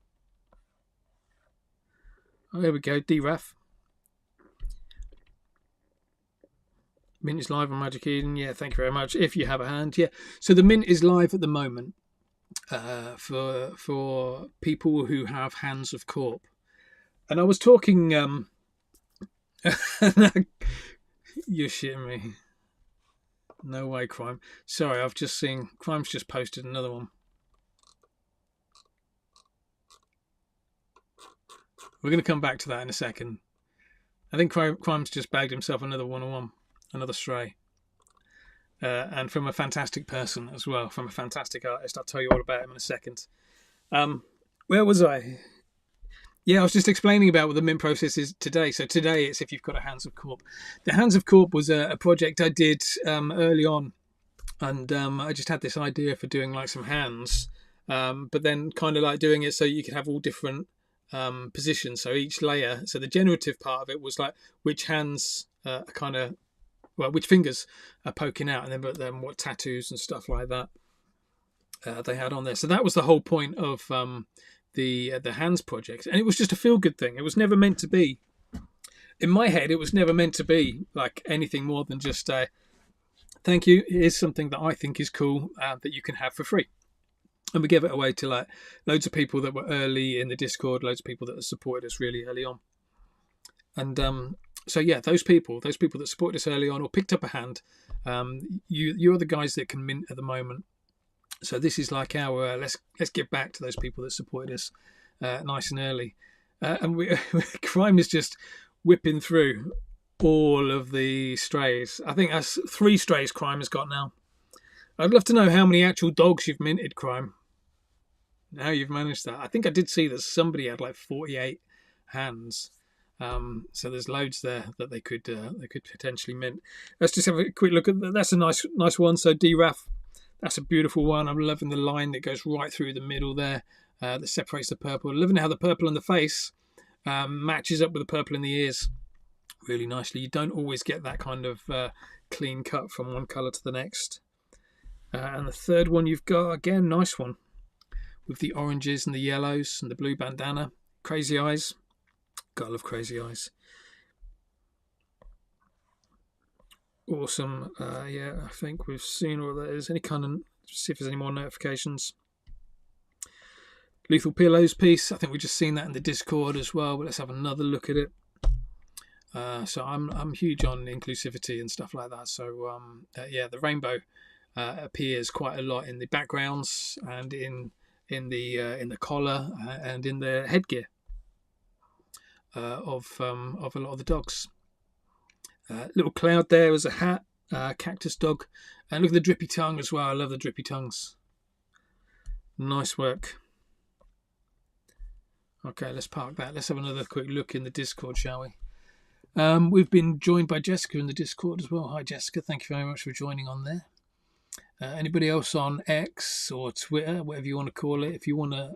Speaker 1: Oh, here we go. DRAF. Mint is live on Magic Eden. Yeah, thank you very much. If you have a hand, yeah. So the mint is live at the moment for people who have hands of Corp. And I was talking. You're shitting me. No way, Crime. Sorry, I've just seen Crime's just posted another one. We're going to come back to that in a second. I think Crime's just bagged himself another 101. Another stray, and from a fantastic person as well, from a fantastic artist. I'll tell you all about him in a second. Where was I? Yeah, I was just explaining about what the mint process is today. So today it's if you've got a Hands of Corp. The Hands of Corp was a project I did early on, and I just had this idea for doing like some hands, but then kind of like doing it so you could have all different positions. So each layer, so the generative part of it was like which hands are kind of, well, which fingers are poking out, and then but then what tattoos and stuff like that they had on there. So that was the whole point of the hands project, and it was just a feel good thing. It was never meant to be. In my head, it was never meant to be like anything more than just thank you. Here's something that I think is cool that you can have for free. And we gave it away to like loads of people that were early in the Discord, loads of people that supported us really early on. And so yeah, those people that supported us early on or picked up a hand, you're the guys that can mint at the moment. So this is like our let's give back to those people that supported us nice and early. And crime is just whipping through all of the strays. I think that's 3 strays crime has got now. I'd love to know how many actual dogs you've minted, crime. How you've managed that. I think I did see that somebody had like 48 hands. So there's loads there that they could potentially mint. Let's just have a quick look at that. That's a nice one. So DRAF, that's a beautiful one. I'm loving the line that goes right through the middle there that separates the purple. Loving how the purple on the face matches up with the purple in the ears really nicely. You don't always get that kind of clean cut from one colour to the next. And the third one you've got, again, nice one, with the oranges and the yellows and the blue bandana. Crazy eyes. Gotta love crazy eyes. Awesome. Yeah, I think we've seen all that is. Any kind of, see if there's any more notifications. Lethal Pillows piece. I think we've just seen that in the Discord as well, but let's have another look at it. So I'm huge on inclusivity and stuff like that. So yeah, the rainbow appears quite a lot in the backgrounds and in the collar and in the headgear of a lot of the dogs. Little cloud there as a hat, cactus dog, and look at the drippy tongue as well. I love the drippy tongues. Nice work. Okay, let's park that. Let's have another quick look in the Discord, shall we? We've been joined by Jessica in the Discord as well. Hi, Jessica. Thank you very much for joining on there. Anybody else on X or Twitter, whatever you want to call it, if you want to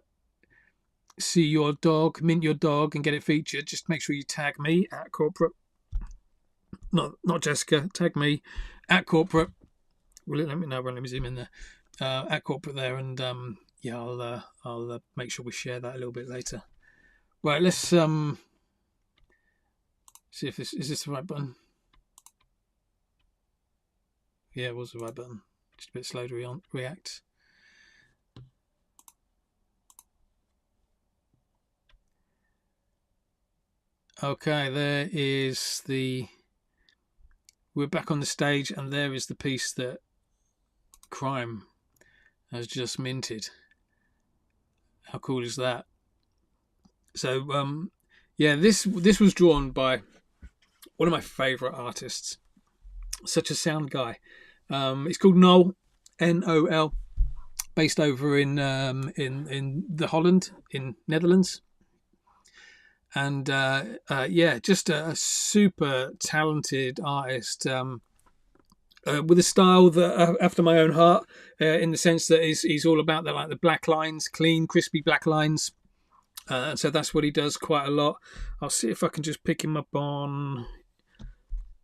Speaker 1: see your dog, mint your dog and get it featured, just make sure you tag me at corporate. Not Jessica, tag me at corporate. Will it let me know? Let me zoom in there. At corporate there, and yeah, I'll make sure we share that a little bit later. Right, let's see if this is the right button. Yeah, it was the right button. Just a bit slow to react. Okay, there is the. We're back on the stage, and there is the piece that Crime has just minted. How cool is that? So, yeah, this was drawn by one of my favourite artists. Such a sound guy. It's called Nol, Nol, based over in the Holland, in Netherlands. And yeah, just a super talented artist with a style that after my own heart, in the sense that he's all about the black lines, clean, crispy black lines. And so that's what he does quite a lot. I'll see if I can just pick him up on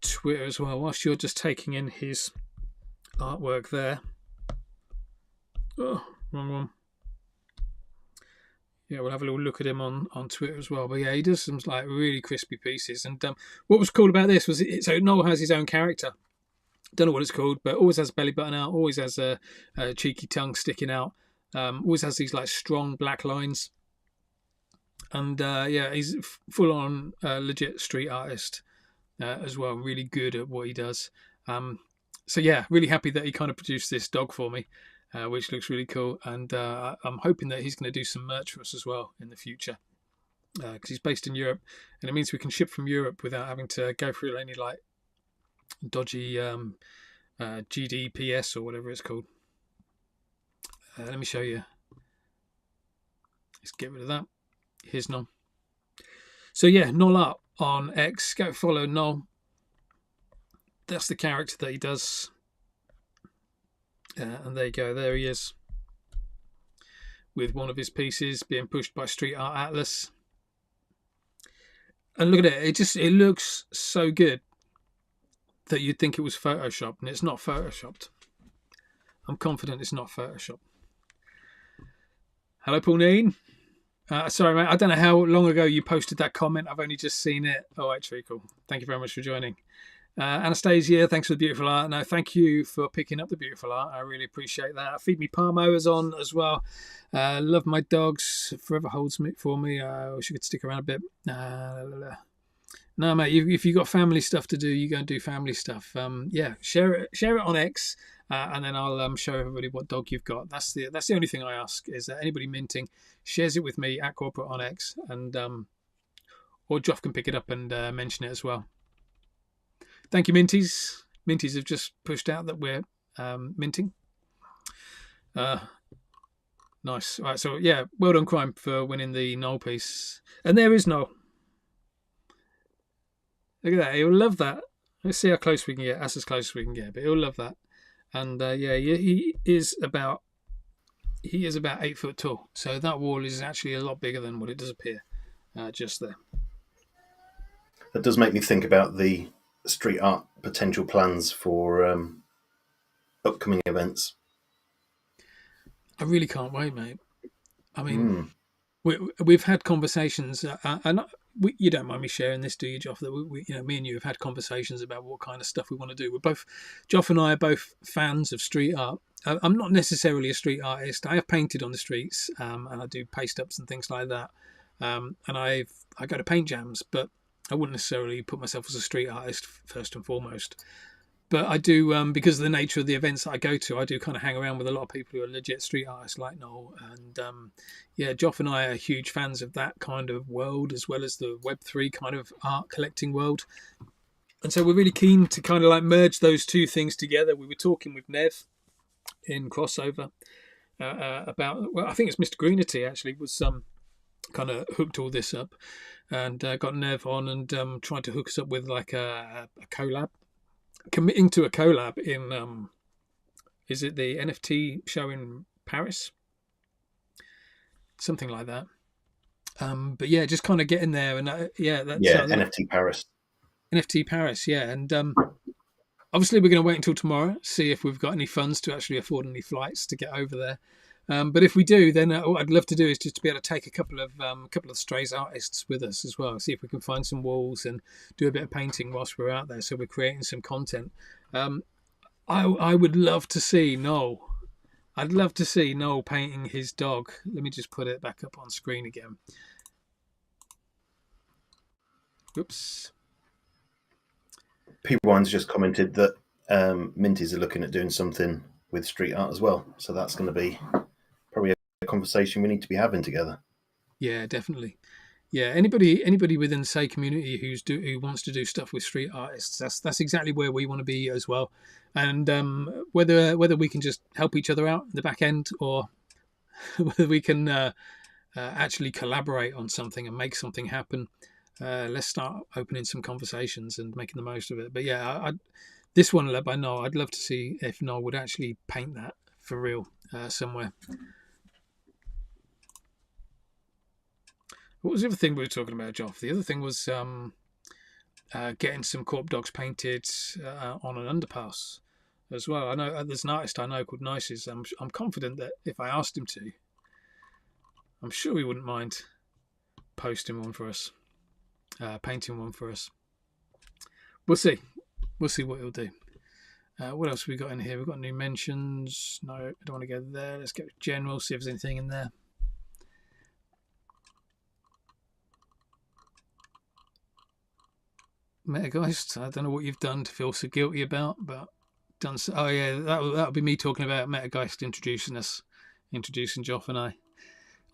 Speaker 1: Twitter as well, whilst you're just taking in his artwork there. Oh, wrong one. Yeah, we'll have a little look at him on Twitter as well. But yeah, he does some like really crispy pieces. And what was cool about this was so Noel has his own character. Don't know what it's called, but always has a belly button out, always has a cheeky tongue sticking out, always has these like strong black lines. And yeah, he's full on legit street artist as well. Really good at what he does. So yeah, really happy that he kind of produced this dog for me. Which looks really cool, and I'm hoping that he's going to do some merch for us as well in the future, because he's based in Europe, and it means we can ship from Europe without having to go through any like dodgy GDPS or whatever it's called. Let me show you. Let's get rid of that. Here's Noel. So yeah, Noel up on X. Go follow Noel. That's the character that he does. And there you go, there he is with one of his pieces being pushed by Street Art Atlas. And look at it. It looks so good that you'd think it was photoshopped, and it's not photoshopped. I'm confident it's not photoshopped. Hello, Pauline. Sorry, mate. I don't know how long ago you posted that comment. I've only just seen it. All right, Treacle. Thank you very much for joining. Anastasia, thanks for the beautiful art. No, thank you for picking up the beautiful art. I really appreciate that. Feed Me Parmo is on as well. Love my dogs. Forever holds me for me. I wish you could stick around a bit. No, mate. If you've got family stuff to do, you go and do family stuff. Yeah, share it on X. And then I'll show everybody what dog you've got. That's the only thing I ask is that anybody minting shares it with me at Corporate on X, and or Joff can pick it up and mention it as well. Thank you, Minties. Minties have just pushed out that we're minting. Nice. All right, so yeah, well done, Crime, for winning the Noel piece. And there is Noel. Look at that. He'll love that. Let's see how close we can get. That's as close as we can get, but he'll love that. And yeah, he is about 8 foot tall. So that wall is actually a lot bigger than what it does appear just there.
Speaker 2: That does make me think about the street art potential plans for upcoming events.
Speaker 1: I really can't wait, mate. I mean, we've had conversations, and you don't mind me sharing this, do you, Joff? That me and you have had conversations about what kind of stuff we want to do. Joff and I are both fans of street art. I'm not necessarily a street artist. I have painted on the streets, and I do paste ups and things like that. And I go to paint jams, but I wouldn't necessarily put myself as a street artist first and foremost. But I do, because of the nature of the events that I go to, I do kind of hang around with a lot of people who are legit street artists like Noel. And yeah, Joff and I are huge fans of that kind of world, as well as the Web3 kind of art collecting world. And so we're really keen to kind of like merge those two things together. We were talking with Nev in Crossover about, well, I think it's Mr. Greenity actually was kind of hooked all this up, and got Nev on and tried to hook us up with like a collab. Committing to a collab in is it the NFT show in Paris, something like that. But yeah, just kind of getting there, and
Speaker 2: NFT Paris.
Speaker 1: NFT Paris, yeah. And obviously we're going to wait until tomorrow, see if we've got any funds to actually afford any flights to get over there. But if we do, then what I'd love to do is just to be able to take a couple of strays artists with us as well. See if we can find some walls and do a bit of painting whilst we're out there. So we're creating some content. I would love to see Noel. I'd love to see Noel painting his dog. Let me just put it back up on screen again. Oops.
Speaker 2: P1's just commented that Minties are looking at doing something with street art as well. So that's going to be probably a conversation we need to be having together.
Speaker 1: Yeah, definitely. Yeah, anybody within the Say community who wants to do stuff with street artists, that's exactly where we want to be as well. And whether we can just help each other out in the back end, or whether we can actually collaborate on something and make something happen, let's start opening some conversations and making the most of it. But yeah, this one led by Noel. I'd love to see if Noel would actually paint that for real somewhere. What was the other thing we were talking about, Joff? The other thing was getting some KorpDogs painted on an underpass as well. I know there's an artist I know called Nices. I'm confident that if I asked him to, I'm sure he wouldn't mind posting one for us, painting one for us. We'll see. We'll see what he'll do. What else have we got in here? We've got new mentions. No, I don't want to go there. Let's go general, see if there's anything in there. Metageist, I don't know what you've done to feel so guilty about, but done so. Oh yeah, that'll be me talking about Metageist introducing Joff and I.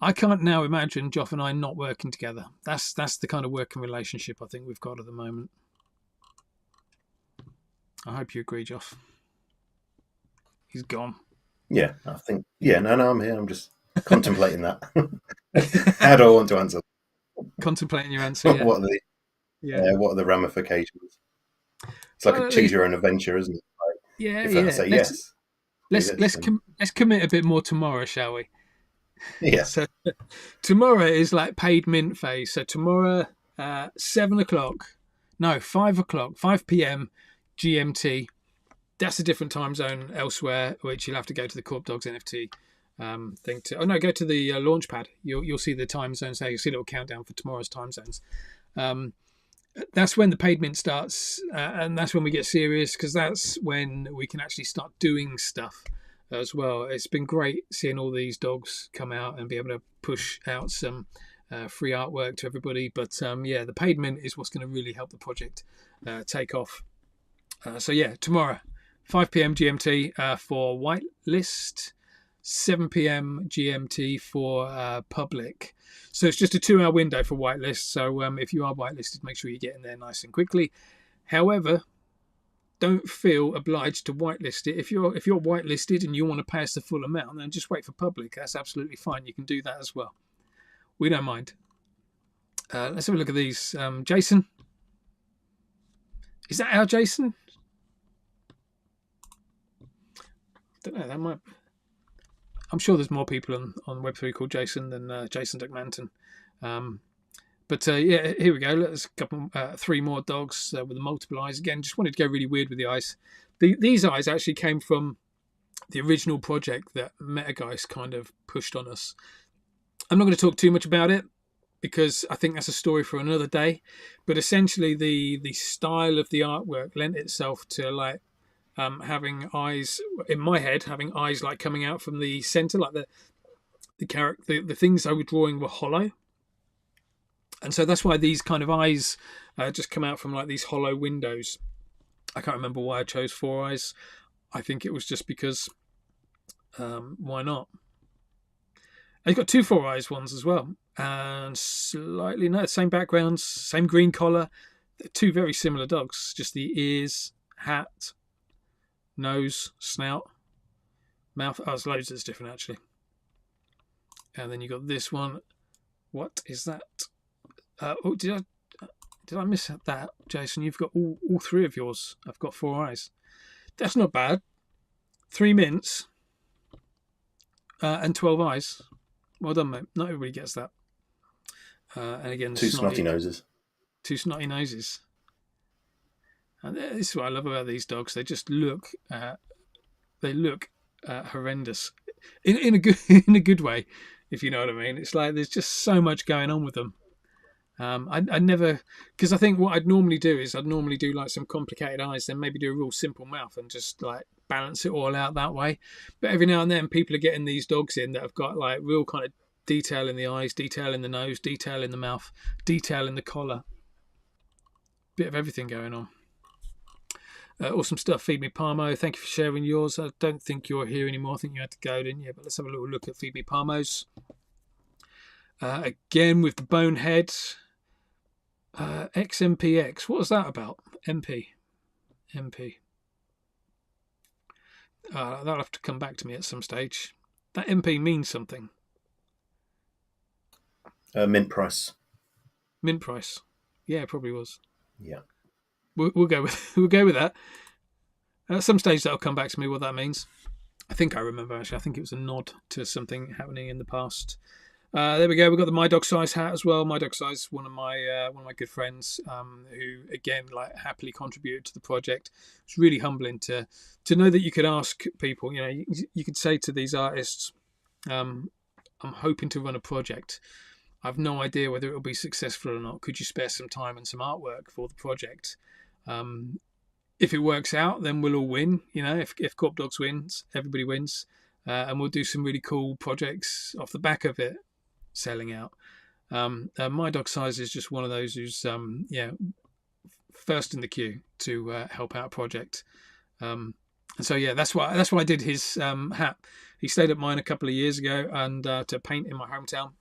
Speaker 1: I can't now imagine Joff and I not working together. That's the kind of working relationship I think we've got at the moment. I hope you agree, Joff. He's gone.
Speaker 2: Yeah, I think. Yeah, no, I'm here. I'm just contemplating that. How do I want to answer?
Speaker 1: Contemplating your answer. Yeah.
Speaker 2: What are the ramifications? It's like a choose your own adventure, isn't it? Like,
Speaker 1: yeah.
Speaker 2: I say yes.
Speaker 1: Let's commit a bit more tomorrow, shall we?
Speaker 2: Yeah.
Speaker 1: So tomorrow is like paid mint phase. So tomorrow 7 o'clock. No, 5 o'clock. 5 p.m. GMT. That's a different time zone elsewhere, which you'll have to go to the KorpDogs NFT thing to. Oh no, go to the launch pad. You'll see the time zones there. You'll see a little countdown for tomorrow's time zones. That's when the paid mint starts, and that's when we get serious, because that's when we can actually start doing stuff as well. It's been great seeing all these dogs come out and be able to push out some free artwork to everybody. But the paid mint is what's going to really help the project take off. So tomorrow, 5 p.m. GMT for whitelist, 7 p.m. GMT for public. So it's just a 2-hour window for whitelist. So if you are whitelisted, make sure you get in there nice and quickly. However, don't feel obliged to whitelist it. If you're whitelisted and you want to pay us the full amount, then just wait for public. That's absolutely fine. You can do that as well. We don't mind. Let's have a look at these. Jason. Is that our Jason? Don't know. That might. I'm sure there's more people on Web3 called Jason than Jason Duckmanton. Here we go. Let's couple 3 more dogs with the multiple eyes. Again, just wanted to go really weird with the eyes. These eyes actually came from the original project that Metageist kind of pushed on us. I'm not going to talk too much about it because I think that's a story for another day. But essentially, the style of the artwork lent itself to like having eyes in my head, having eyes like coming out from the center, like the character, the things I was drawing were hollow, and so that's why these kind of eyes just come out from like these hollow windows. I can't remember why I chose 4 eyes. I think it was just because why not? I've got 2 4 eyes ones as well, and same backgrounds, same green collar. They're 2 very similar dogs, just the ears, hat, nose, snout, mouth. Oh, there's loads that's different actually. And then you got this one. What is that? Did I miss that, Jason? You've got all 3 of yours. I've got 4 eyes. That's not bad. 3 mints and 12 eyes. Well done, mate. Not everybody gets that. And again,
Speaker 2: 2 snotty noses.
Speaker 1: 2 snotty noses. And this is what I love about these dogs. They just look, horrendous, in a good way, if you know what I mean. It's like there's just so much going on with them. I never, because I think what I'd normally do is I'd normally do like some complicated eyes, then maybe do a real simple mouth and just like balance it all out that way. But every now and then people are getting these dogs in that have got like real kind of detail in the eyes, detail in the nose, detail in the mouth, detail in the collar. Bit of everything going on. Awesome stuff. Feed Me Parmo. Thank you for sharing yours. I don't think you're here anymore. I think you had to go, didn't you? But let's have a little look at Feed Me Parmo's. Again with the bonehead. XMPX. What was that about? MP. That'll have to come back to me at some stage. That MP means something.
Speaker 2: Mint price.
Speaker 1: Mint price. Yeah, it probably was.
Speaker 2: Yeah.
Speaker 1: We'll go with that. At some stage that'll come back to me what that means. I think I remember actually. I think it was a nod to something happening in the past. There we go. We've got the My Dog Size hat as well. My Dog Size, one of my good friends, who again like happily contributed to the project. It's really humbling to know that you could ask people. You know, you could say to these artists, "I'm hoping to run a project. I've no idea whether it will be successful or not. Could you spare some time and some artwork for the project? If it works out, then we'll all win. You know, if KorpDogs wins, everybody wins, and we'll do some really cool projects off the back of it." Selling out. My Dog Size is just one of those who's first in the queue to help out a project. And so that's why I did his hat. He stayed at mine a couple of years ago and to paint in my hometown.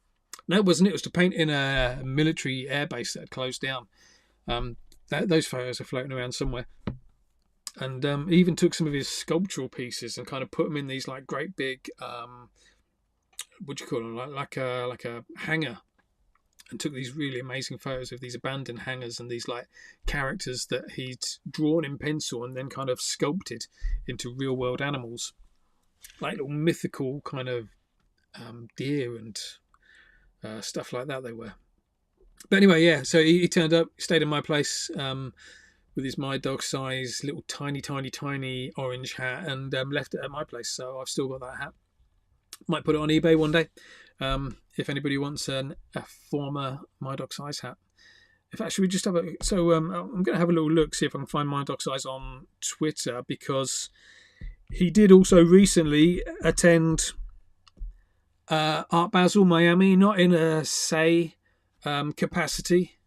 Speaker 1: No, it wasn't. It was to paint in a military airbase that had closed down. Those photos are floating around somewhere. And he even took some of his sculptural pieces and kind of put them in these like great big what do you call them, like a hangar, and took these really amazing photos of these abandoned hangars and these like characters that he'd drawn in pencil and then kind of sculpted into real world animals, like little mythical kind of deer and stuff like that they were. But anyway, yeah. So he turned up, stayed in my place with his my dog size little tiny orange hat, and left it at my place. So I've still got that hat. Might put it on eBay one day if anybody wants a former my dog size hat. In fact, should we just have a? So I'm going to have a little look, see if I can find my dog size on Twitter, because he did also recently attend Art Basel Miami, not in a capacity,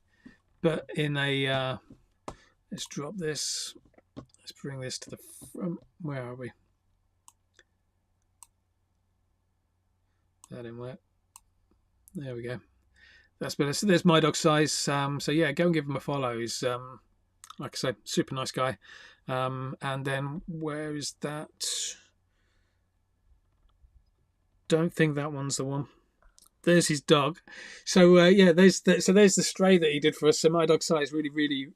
Speaker 1: but in a. Let's drop this. Let's bring this to the front. Where are we? That didn't work. There we go. That's better. So there's my dog size. So yeah, go and give him a follow. He's like I say, super nice guy. And then where is that? Don't think that one's the one. There's his dog. So yeah, there's the stray that he did for us. So my dog size, really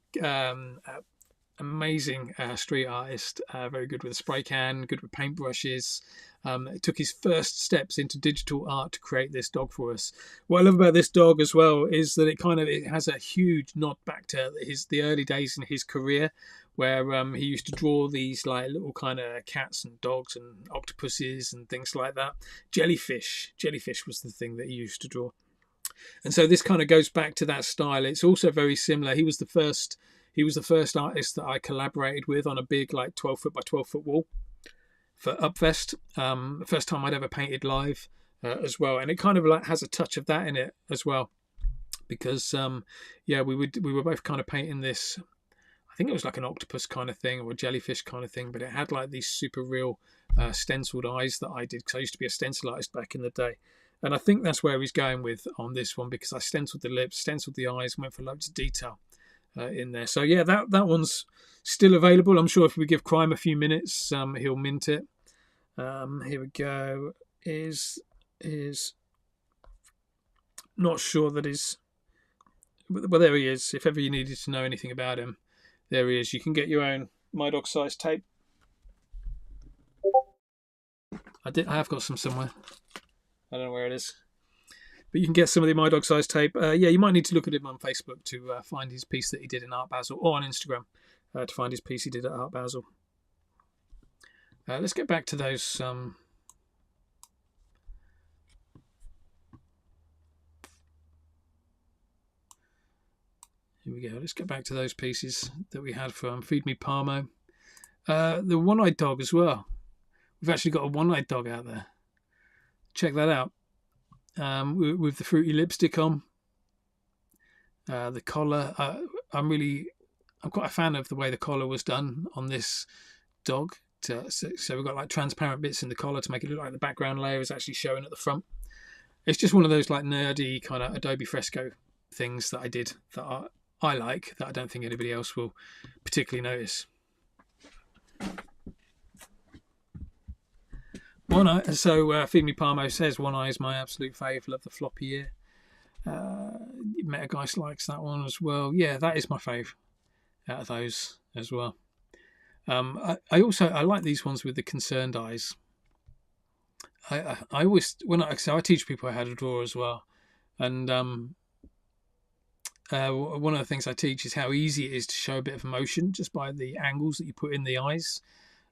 Speaker 1: amazing street artist. Very good with a spray can, good with paintbrushes. Took his first steps into digital art to create this dog for us. What I love about this dog as well is that it has a huge nod back to the early days in his career, where he used to draw these like little kind of cats and dogs and octopuses and things like that. Jellyfish was the thing that he used to draw. And so this kind of goes back to that style. It's also very similar. He was the first artist that I collaborated with on a big like 12 foot by 12 foot wall for Upfest. The first time I'd ever painted live as well. And it kind of like has a touch of that in it as well, because yeah, we were both kind of painting this. I think it was like an octopus kind of thing or a jellyfish kind of thing, but it had like these super real stenciled eyes that I did, because I used to be a stencil artist back in the day. And I think that's where he's going with on this one, because I stenciled the lips, stenciled the eyes, went for loads of detail in there. So yeah, that one's still available. I'm sure if we give Crime a few minutes, he'll mint it. Here we go. Is not sure that is. Well, there he is. If ever you needed to know anything about him, there he is. You can get your own my dog size tape. I have got some somewhere. I don't know where it is, but you can get some of the my dog size tape. Yeah, you might need to look at him on Facebook to find his piece that he did in Art Basel, or on Instagram to find his piece he did at Art Basel. Let's get back to those. Here we go. Let's get back to those pieces that we had from Feed Me Parmo. The one-eyed dog as well. We've actually got a one-eyed dog out there. Check that out. With the fruity lipstick on. The collar. I'm quite a fan of the way the collar was done on this dog. So we've got like transparent bits in the collar to make it look like the background layer is actually showing at the front. It's just one of those like nerdy kind of Adobe Fresco things that I did that I like, that I don't think anybody else will particularly notice. One eye. So Feed Me Parmo says one eye is my absolute favourite. Love the floppy ear. Metageist likes that one as well. Yeah, that is my favourite out of those as well. I like these ones with the concerned eyes. I always I teach people how to draw as well, and one of the things I teach is how easy it is to show a bit of emotion just by the angles that you put in the eyes.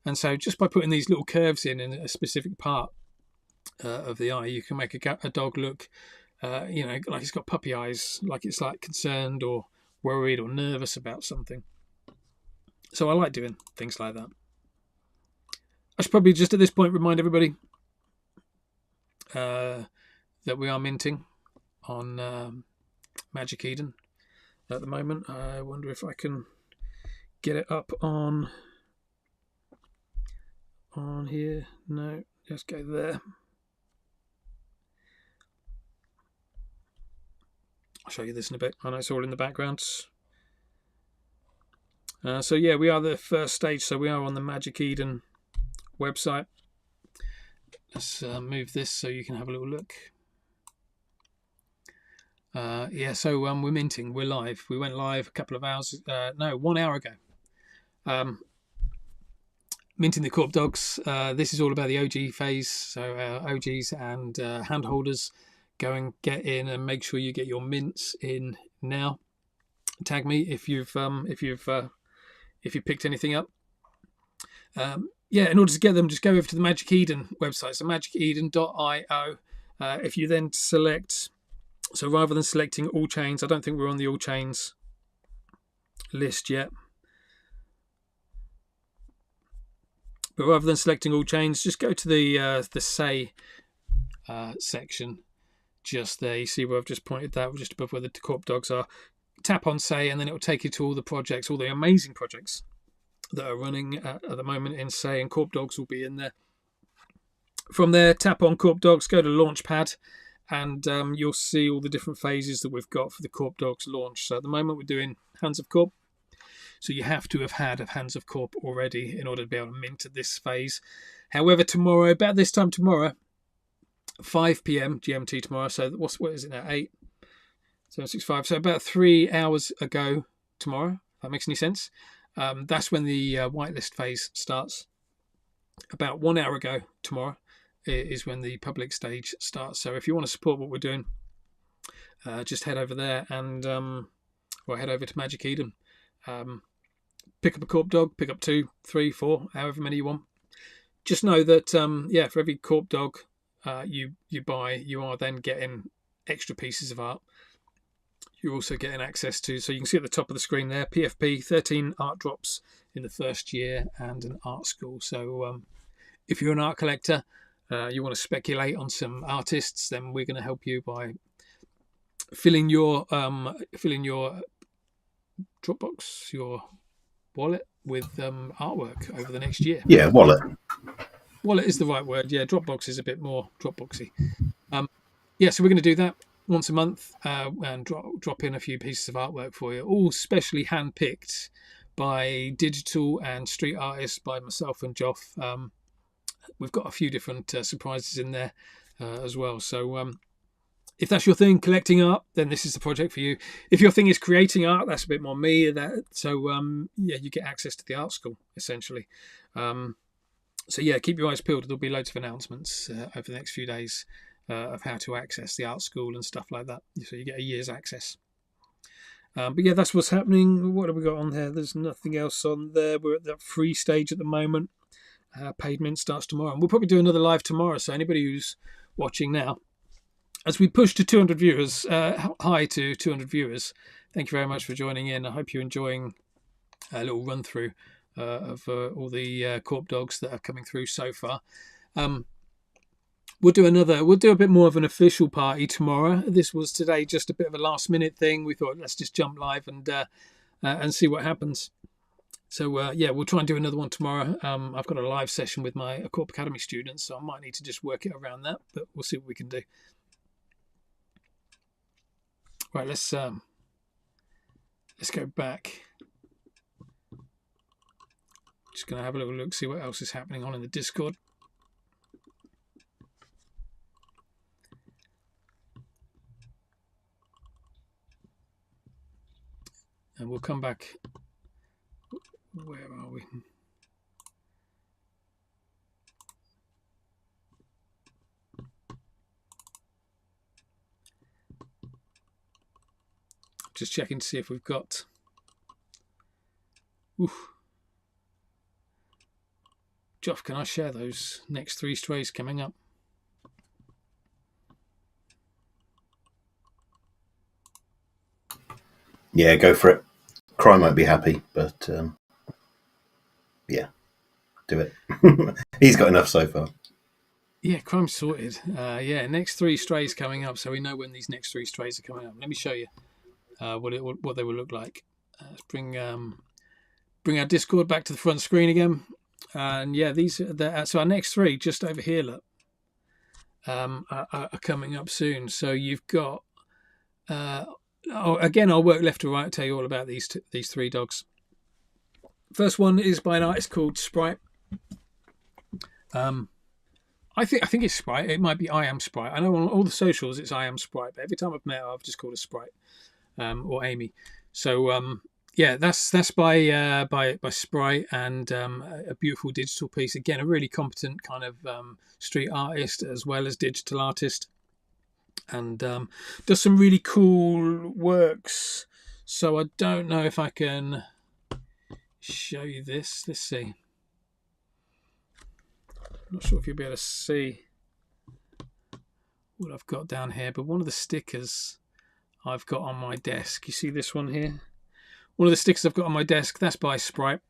Speaker 1: And so just by putting these little curves in a specific part of the eye, you can make a dog look, like it's got puppy eyes, like it's like concerned or worried or nervous about something. So I like doing things like that. I should probably just at this point remind everybody that we are minting on Magic Eden at the moment. I wonder if I can get it up on here. No, just go there. I'll show you this in a bit. I know it's all in the background. So yeah, we are the first stage. So we are on the Magic Eden website. Let's move this so you can have a little look. Yeah, so we're minting. We're live. We went live a couple of hours. 1 hour ago. Minting the KorpDogs. This is all about the OG phase. So OGs and handholders, go and get in and make sure you get your mints in now. Tag me if you've picked anything up. In order to get them, just go over to the Magic Eden website, so magiceden.io. If you then select, so rather than selecting all chains, I don't think we're on the all chains list yet, but rather than selecting all chains, just go to the say section just there. You see where I've just pointed that, just above where the KorpDogs are. Tap on say, and then it will take you to all the projects, all the amazing projects that are running at the moment in say, and KorpDogs will be in there. From there, tap on KorpDogs, go to Launchpad, and you'll see all the different phases that we've got for the KorpDogs launch. So at the moment we're doing Hands of Korp, so you have to have had Hands of Korp already in order to be able to mint at this phase. However, tomorrow, about this time tomorrow, 5 p.m. GMT tomorrow, so what is it now, 8, 7:65, so about 3 hours ago tomorrow, if that makes any sense. That's when the whitelist phase starts. About 1 hour ago tomorrow is when the public stage starts. So if you want to support what we're doing, just head over there and or head over to Magic Eden. Pick up a KorpDog, pick up 2, 3, 4, however many you want. Just know that for every KorpDog you buy, you are then getting extra pieces of art. You're also getting access to, so you can see at the top of the screen there, PFP, 13 art drops in the first year and an art school. So if you're an art collector, you want to speculate on some artists, then we're going to help you by filling your Dropbox, your wallet, with artwork over the next year.
Speaker 2: Yeah, wallet.
Speaker 1: Wallet is the right word. Yeah, Dropbox is a bit more Dropboxy. So we're going to do that once a month and drop in a few pieces of artwork for you, all specially handpicked by digital and street artists, by myself and Joff. We've got a few different surprises in there as well. So if that's your thing, collecting art, then this is the project for you. If your thing is creating art, that's a bit more me. You get access to the art school, essentially. Keep your eyes peeled. There'll be loads of announcements over the next few days of how to access the art school and stuff like that. So you get a year's access. That's what's happening. What have we got on there? There's nothing else on there. We're at that free stage at the moment. Paid mint starts tomorrow, and we'll probably do another live tomorrow. So anybody who's watching now, as we push to 200 viewers, hi to 200 viewers, thank you very much for joining in. I hope you're enjoying a little run through of all the KorpDogs that are coming through so far. We'll do a bit more of an official party tomorrow. This was today just a bit of a last minute thing. We thought, let's just jump live and see what happens. So we'll try and do another one tomorrow. I've got a live session with my Korp Academy students, so I might need to just work it around that, but we'll see what we can do. Right, let's go back. Just going to have a little look, see what else is happening on in the Discord. And we'll come back. Where are we? Just checking to see if we've got. Joff, can I share those next 3 strays coming up?
Speaker 2: Yeah, go for it. Crime won't be happy, but do it. He's got enough so far.
Speaker 1: Yeah, crime's sorted. Next 3 strays coming up, so we know when these next 3 strays are coming up. Let me show you what they will look like. Let's bring our Discord back to the front screen again. And these are so our next 3 just over here, look, are coming up soon. So you've got again, I'll work left to right, tell you all about these 3 dogs. First one is by an artist called Sprite. I think it's Sprite. It might be I Am Sprite. I know on all the socials it's I Am Sprite, but every time I've met her, I've just called her Sprite or Amy. So that's by Sprite, and a beautiful digital piece. Again, a really competent kind of street artist as well as digital artist. and does some really cool works. So I don't know if I can show you this. Let's see. I'm not sure if you'll be able to see what I've got down here, but one of the stickers I've got on my desk, you see this one here? One of the stickers I've got on my desk, that's by Sprite.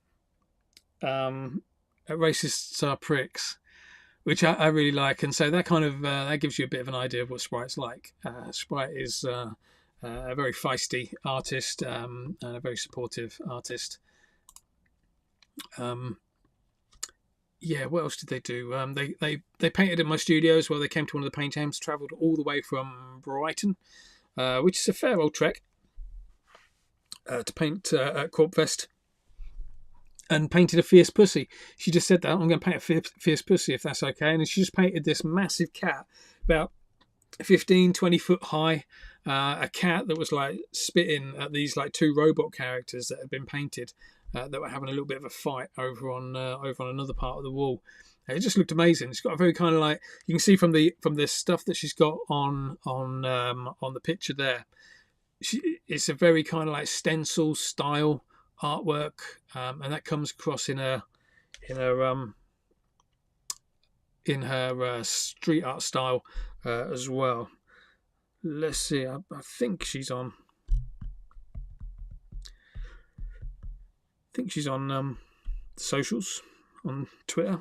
Speaker 1: Racists Are Pricks, which I really like, and so that kind of that gives you a bit of an idea of what Sprite's like. Sprite is a very feisty artist and a very supportive artist. Yeah, what else did they do? They painted in my studio as well. They came to one of the paint jams, travelled all the way from Brighton, which is a fair old trek, to paint at KorpFest, and painted a fierce pussy. She just said that, I'm going to paint a fierce pussy if that's okay. And she just painted this massive cat, about 15, 20 foot high, a cat that was like spitting at these like two robot characters that had been painted, that were having a little bit of a fight over on another part of the wall. It just looked amazing. It's got a very kind of like, you can see from the stuff that she's got on the picture there. It's a very kind of like stencil style artwork, and that comes across in her street art style as well. Let's see. I think she's on. I think she's on socials, on Twitter.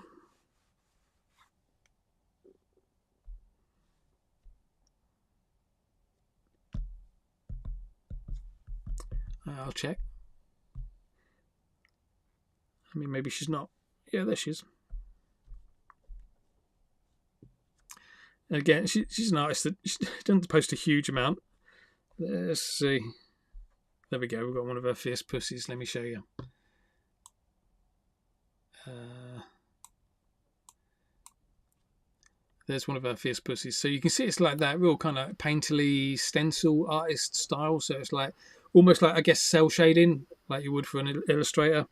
Speaker 1: I'll check. I mean, maybe she's not. Yeah, there she is. Again, she's an artist that she doesn't post a huge amount. Let's see. There we go. We've got one of her fierce pussies. Let me show you. There's one of her fierce pussies. So you can see it's like that real kind of painterly stencil artist style. So it's like almost like, I guess, cell shading, like you would for an illustrator.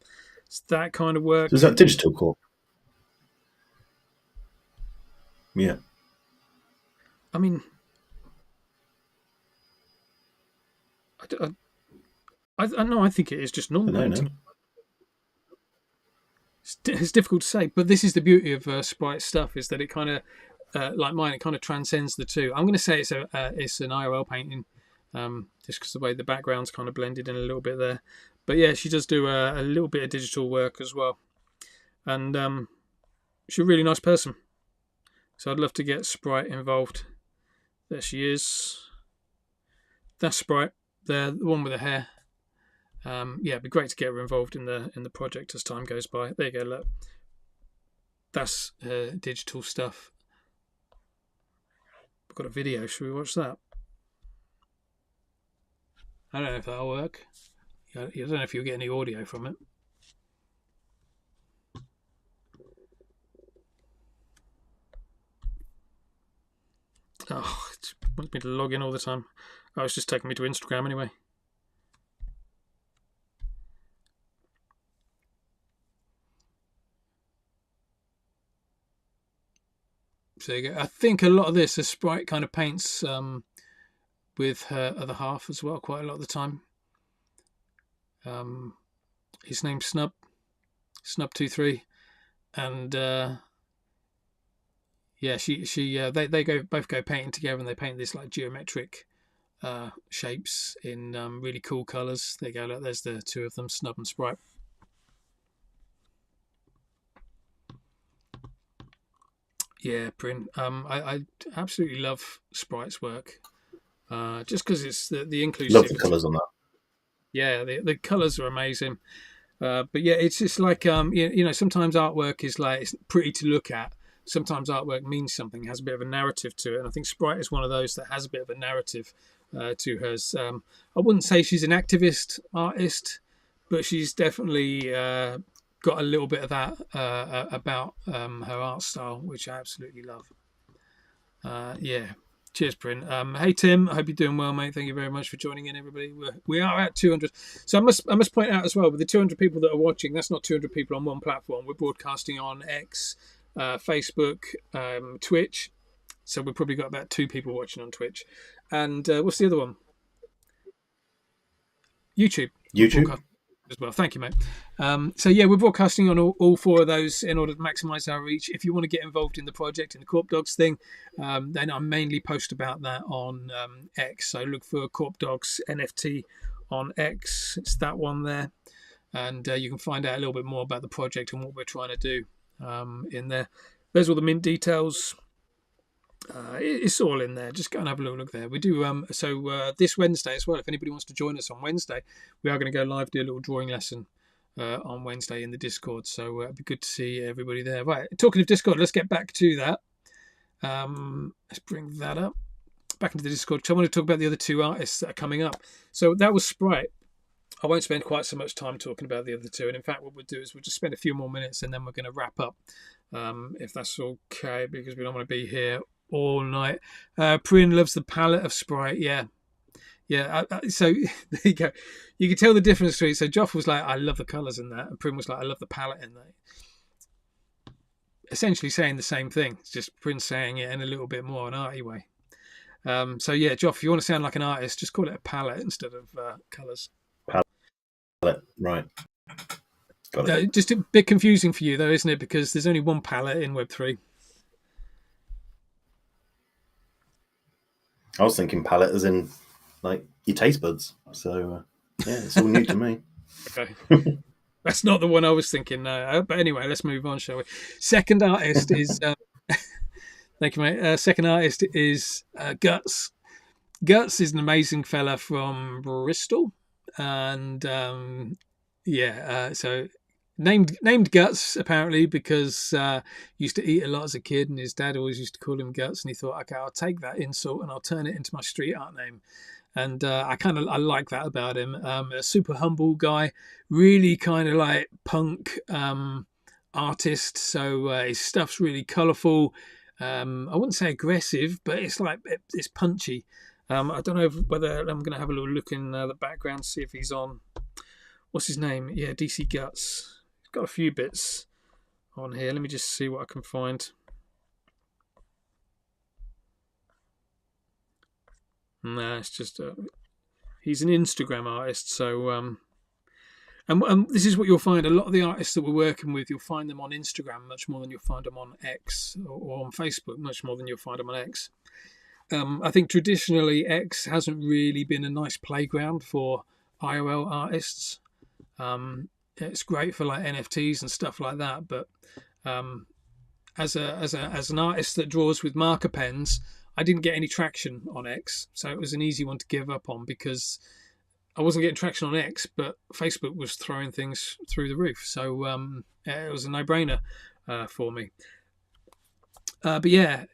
Speaker 1: It's that kind of work.
Speaker 2: So is that digital, Corp? Yeah.
Speaker 1: I mean, I know. I think it is just normal.
Speaker 2: No.
Speaker 1: It's difficult to say, but this is the beauty of Sprite stuff, is that it kind of, like mine, it kind of transcends the two. I'm going to say it's an IRL painting, just because the way the background's kind of blended in a little bit there. But yeah, she does do a little bit of digital work as well, and she's a really nice person. So I'd love to get Sprite involved. There she is. That's Sprite. There, the one with the hair. Yeah, it'd be great to get her involved in the project as time goes by. There you go. Look, that's digital stuff. We've got a video. Should we watch that? I don't know if that'll work. I don't know if you'll get any audio from it. Oh, it wants me to log in all the time. Oh, it's just taking me to Instagram anyway. So there you go. I think a lot of this, Sprite kind of paints with her other half as well, quite a lot of the time. His name's Snub23, and yeah, they both go painting together, and they paint this like geometric shapes in really cool colours. There you go. Look, there's the two of them, Snub and Sprite. Yeah, Bryn. I absolutely love Sprite's work, just because it's the inclusivity.
Speaker 2: Love the colours on that.
Speaker 1: Yeah, the colours are amazing. But yeah, it's just like you know, sometimes artwork is like, it's pretty to look at. Sometimes artwork means something, has a bit of a narrative to it, and I think Sprite is one of those that has a bit of a narrative to hers. I wouldn't say she's an activist artist, but she's definitely got a little bit of that about her art style, which I absolutely love. Yeah. Cheers, Bryn. Hey, Tim. I hope you're doing well, mate. Thank you very much for joining in, everybody. We are at 200. So I must point out as well, with the 200 people that are watching, that's not 200 people on one platform. We're broadcasting on X, Facebook, Twitch, So we've probably got about 2 people watching on Twitch. And what's the other one? YouTube.
Speaker 2: YouTube.
Speaker 1: As well. Thank you, mate. So yeah, we're broadcasting on all 4 of those in order to maximise our reach. If you want to get involved in the project, in the KorpDogs thing, then I mainly post about that on X. So look for KorpDogs NFT on X. It's that one there, and you can find out a little bit more about the project and what we're trying to do in there. There's all the mint details. It's all in there. Just go and have a little look there. We do this Wednesday as well. If anybody wants to join us on Wednesday, we are going to go live, do a little drawing lesson on Wednesday in the Discord. So it'd be good to see everybody there. Right, talking of Discord, let's get back to that. Let's bring that up back into the Discord. So I want to talk about the other 2 artists that are coming up. So that was Sprite. I won't spend quite so much time talking about the other 2. And in fact, what we'll do is we'll just spend a few more minutes and then we're going to wrap up, if that's okay, because we don't want to be here all night. Prin loves the palette of Sprite. Yeah. So there you go. You can tell the difference between. So Joff was like, I love the colours in that, and Prin was like, I love the palette in that. Essentially saying the same thing. It's just Prin saying it in a little bit more an arty way. So yeah, Joff, if you want to sound like an artist, just call it a palette instead of colours.
Speaker 2: Palette, right. Got it.
Speaker 1: Just a bit confusing for you though, isn't it? Because there's only one palette in Web3.
Speaker 2: I was thinking palette as in like your taste buds. So yeah, it's all new to me.
Speaker 1: Okay. That's not the one I was thinking. But anyway, let's move on, shall we? Second artist is... thank you, mate. Second artist is Guts. Guts is an amazing fella from Bristol. And so... Named Guts, apparently, because he used to eat a lot as a kid and his dad always used to call him Guts, and he thought, okay, I'll take that insult and I'll turn it into my street art name. And I like that about him. A super humble guy, really kind of like punk artist. So his stuff's really colourful. I wouldn't say aggressive, but it's it's punchy. I don't know whether I'm going to have a little look in the background, see if he's on. What's his name? Yeah, DC Guts. Got a few bits on here. Let me just see what I can find. Nah, it's just he's an Instagram artist. So and this is what you'll find. A lot of the artists that we're working with, you'll find them on Instagram much more than you'll find them on X, or on Facebook much more than you'll find them on X. I think traditionally X hasn't really been a nice playground for IRL artists. It's great for like NFTs and stuff like that, but as an artist that draws with marker pens, I didn't get any traction on X, so it was an easy one to give up on because I wasn't getting traction on X, but Facebook was throwing things through the roof, so it was a no-brainer for me. But yeah,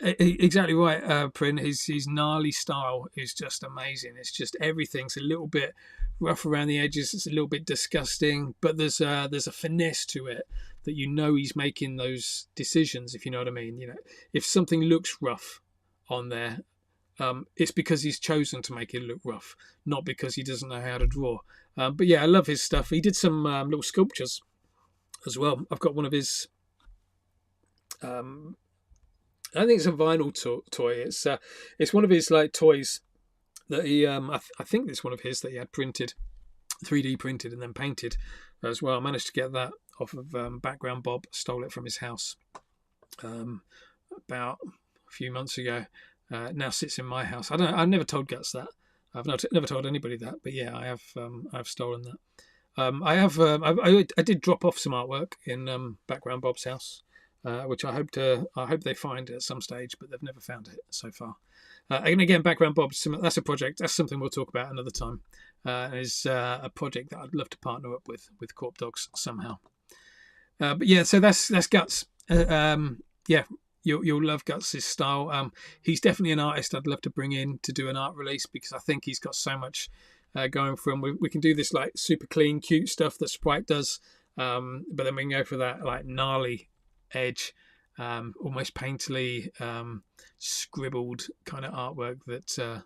Speaker 1: exactly right, Prin. His gnarly style is just amazing. It's just everything's a little bit rough around the edges. It's a little bit disgusting, but there's a finesse to it that he's making those decisions. If you know what I mean. You know, if something looks rough on there, it's because he's chosen to make it look rough, not because he doesn't know how to draw. But yeah, I love his stuff. He did some little sculptures as well. I've got one of his. I think it's a vinyl toy. It's one of his like toys that he. I think it's one of his that he had printed, 3D printed and then painted as well. I managed to get that off of Background Bob. Stole it from his house about a few months ago. Now sits in my house. I've never told Guts that. I've never told anybody that. But yeah, I have. I've stolen that. I did drop off some artwork in Background Bob's house. Which I hope they find at some stage, but they've never found it so far. And again, Background Bob, that's a project. That's something we'll talk about another time. It's a project that I'd love to partner up with KorpDogs somehow. But yeah, so that's Guts. Yeah, you'll love Guts' style. He's definitely an artist I'd love to bring in to do an art release because I think he's got so much going for him. We can do this like super clean, cute stuff that Sprite does, but then we can go for that like gnarly edge, almost painterly scribbled kind of artwork that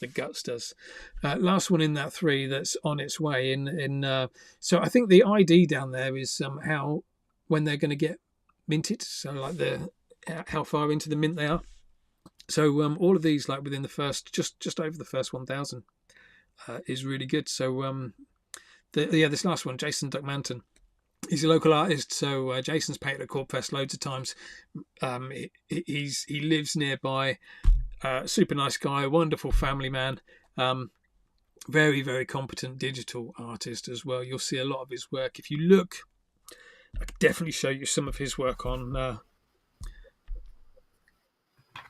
Speaker 1: the Guts does. Last one in that 3 that's on its way in so I think the ID down there is how when they're going to get minted, so like how far into the mint they are. So all of these, like within the first, just over the first 1,000, is really good. So this last one, Jason Duckmanton, he's a local artist. So Jason's painted at Corpfest loads of times. He lives nearby. Super nice guy, wonderful family man. Very, very competent digital artist as well. You'll see a lot of his work. If you look, I could definitely show you some of his work on.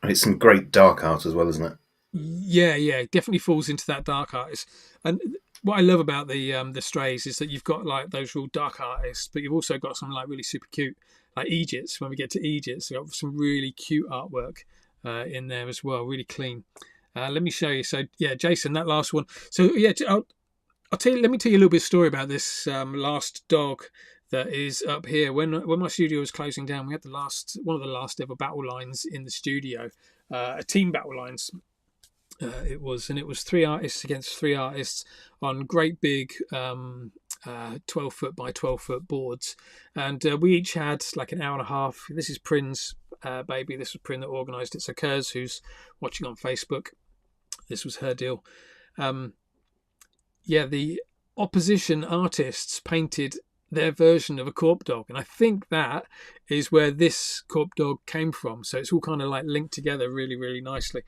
Speaker 2: It's some great dark art as well, isn't it?
Speaker 1: Yeah, it definitely falls into that dark artist. And what I love about the strays is that you've got like those real dark artists, but you've also got some like really super cute, like Egypts. When we get to Egypt, you've got some really cute artwork in there as well, really clean. Let me show you. So yeah, Jason, that last one. So yeah, I'll tell you. Let me tell you a little bit of story about this last dog that is up here. When my studio was closing down, we had one of the last ever battle lines in the studio, a team battle lines. It was 3 artists against 3 artists on great big 12-foot by 12-foot boards, and we each had like an hour and a half. This is Prin's baby. This was Prin that organised it. So Kurz, who's watching on Facebook, this was her deal. The opposition artists painted their version of a Corp Dog, and I think that is where this Corp Dog came from. So it's all kind of like linked together really, really nicely.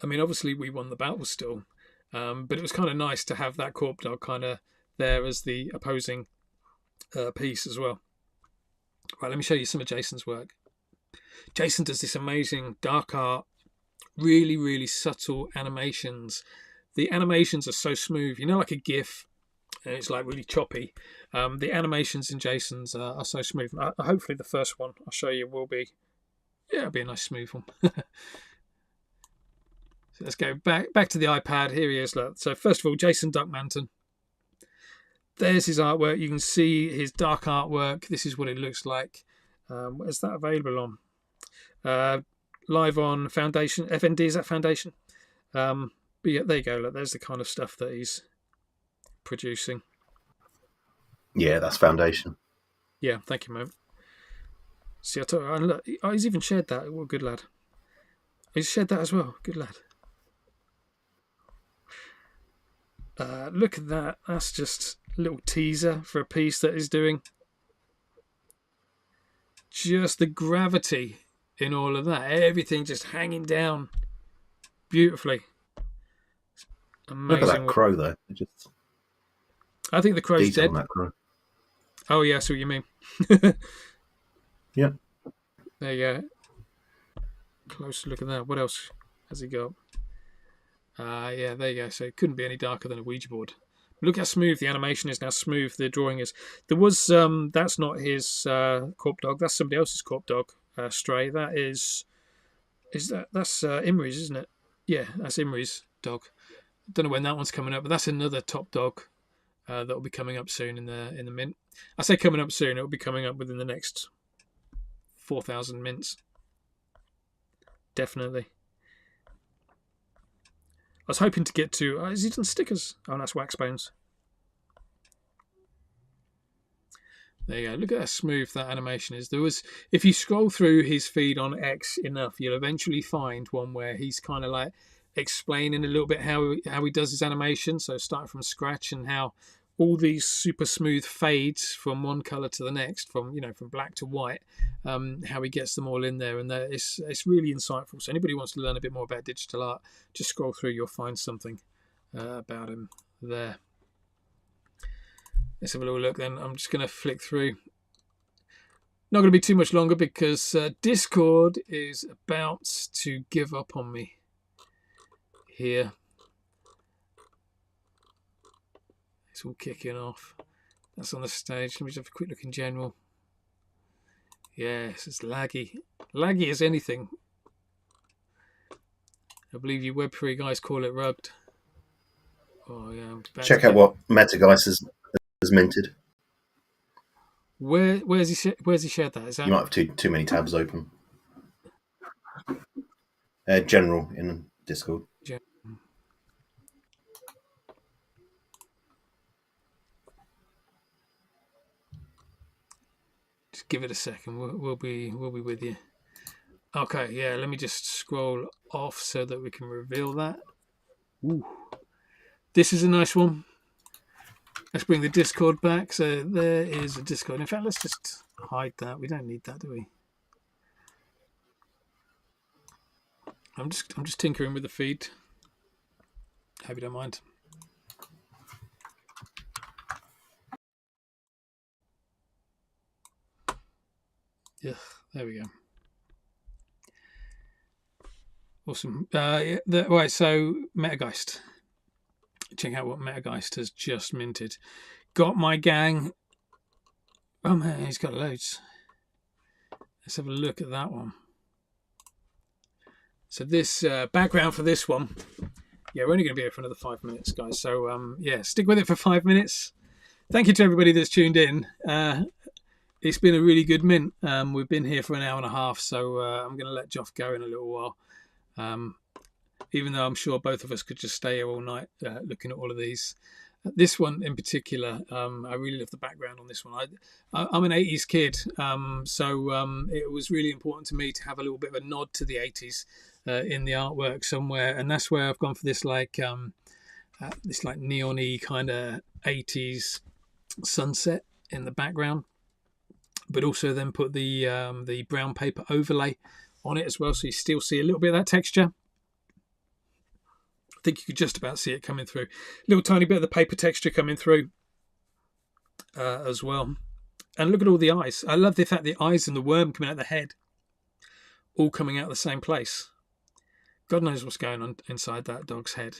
Speaker 1: I mean, obviously we won the battle still, but it was kind of nice to have that Corp Dog kind of there as the opposing piece as well. Right, let me show you some of Jason's work. Jason does this amazing dark art, really, really subtle animations. The animations are so smooth, like a GIF, and it's like really choppy. The animations in Jason's are so smooth. Hopefully the first one I'll show you will be, it'll be a nice smooth one. So let's go back to the iPad. Here he is. Look. So first of all, Jason Duckmanton. There's his artwork. You can see his dark artwork. This is what it looks like. Where's that available on? Live on Foundation. FND, is that Foundation? But yeah, there you go. Look, there's the kind of stuff that he's producing.
Speaker 2: Yeah, that's Foundation.
Speaker 1: Yeah, thank you, mate. See, I told you, look, he's even shared that. What a good lad. He's shared that as well. Good lad. Look at that. That's just a little teaser for a piece that he's doing. Just the gravity in all of that. Everything just hanging down beautifully. Amazing.
Speaker 2: Look at that crow, though.
Speaker 1: I think the crow's dead.
Speaker 2: On that crow.
Speaker 1: Oh, yeah, I see what you mean.
Speaker 2: Yeah.
Speaker 1: There you go. Close look at that. What else has he got? Yeah, there you go. So it couldn't be any darker than a Ouija board. Look how smooth the animation is, now smooth the drawing is. There was that's not his Corp Dog. That's somebody else's Corp Dog stray. That's Imri's, isn't it? Yeah, that's Imri's dog. Don't know when that one's coming up, but that's another top dog that will be coming up soon in the mint. I say coming up soon. It will be coming up within the next 4,000 mints. Definitely. I was hoping to get to... has he done stickers? Oh, that's wax bones. There you go. Look at how smooth that animation is. If you scroll through his feed on X enough, you'll eventually find one where he's kind of like explaining a little bit how he does his animation. So starting from scratch, and how all these super smooth fades from one color to the next, from black to white, how he gets them all in there, and it's really insightful. So anybody who wants to learn a bit more about digital art, just scroll through, you'll find something about him there. Let's have a little look then. I'm just going to flick through. Not going to be too much longer because Discord is about to give up on me here. It's all kicking off. That's on the stage. Let me just have a quick look in general. Yes, it's laggy. Laggy as anything. I believe you Web3 guys call it rugged. Oh yeah.
Speaker 2: Check out what Metageist has minted.
Speaker 1: Where's he shared that? Is that...
Speaker 2: You might have too many tabs open. General in Discord.
Speaker 1: Just give it a second. We'll be with you. Okay, yeah. Let me just scroll off so that we can reveal that. Ooh. This is a nice one. Let's bring the Discord back. So there is a Discord. In fact, let's just hide that. We don't need that, do we? I'm just tinkering with the feed. Hope you don't mind. Yeah, there we go. Awesome. Right, so Metageist. Check out what Metageist has just minted. Got my gang. Oh man, he's got loads. Let's have a look at that one. So this background for this one. Yeah, we're only going to be here for another 5 minutes, guys. So yeah, stick with it for 5 minutes. Thank you to everybody that's tuned in. It's been a really good mint. We've been here for an hour and a half, so I'm going to let Joff go in a little while. Even though I'm sure both of us could just stay here all night looking at all of these. This one in particular, I really love the background on this one. I'm an 80s kid, so it was really important to me to have a little bit of a nod to the 80s in the artwork somewhere, and that's where I've gone for this like neon-y kind of 80s sunset in the background, but also then put the brown paper overlay on it as well, so you still see a little bit of that texture. I think you could just about see it coming through. A little tiny bit of the paper texture coming through as well. And look at all the eyes. I love the fact the eyes and the worm coming out of the head all coming out of the same place. God knows what's going on inside that dog's head.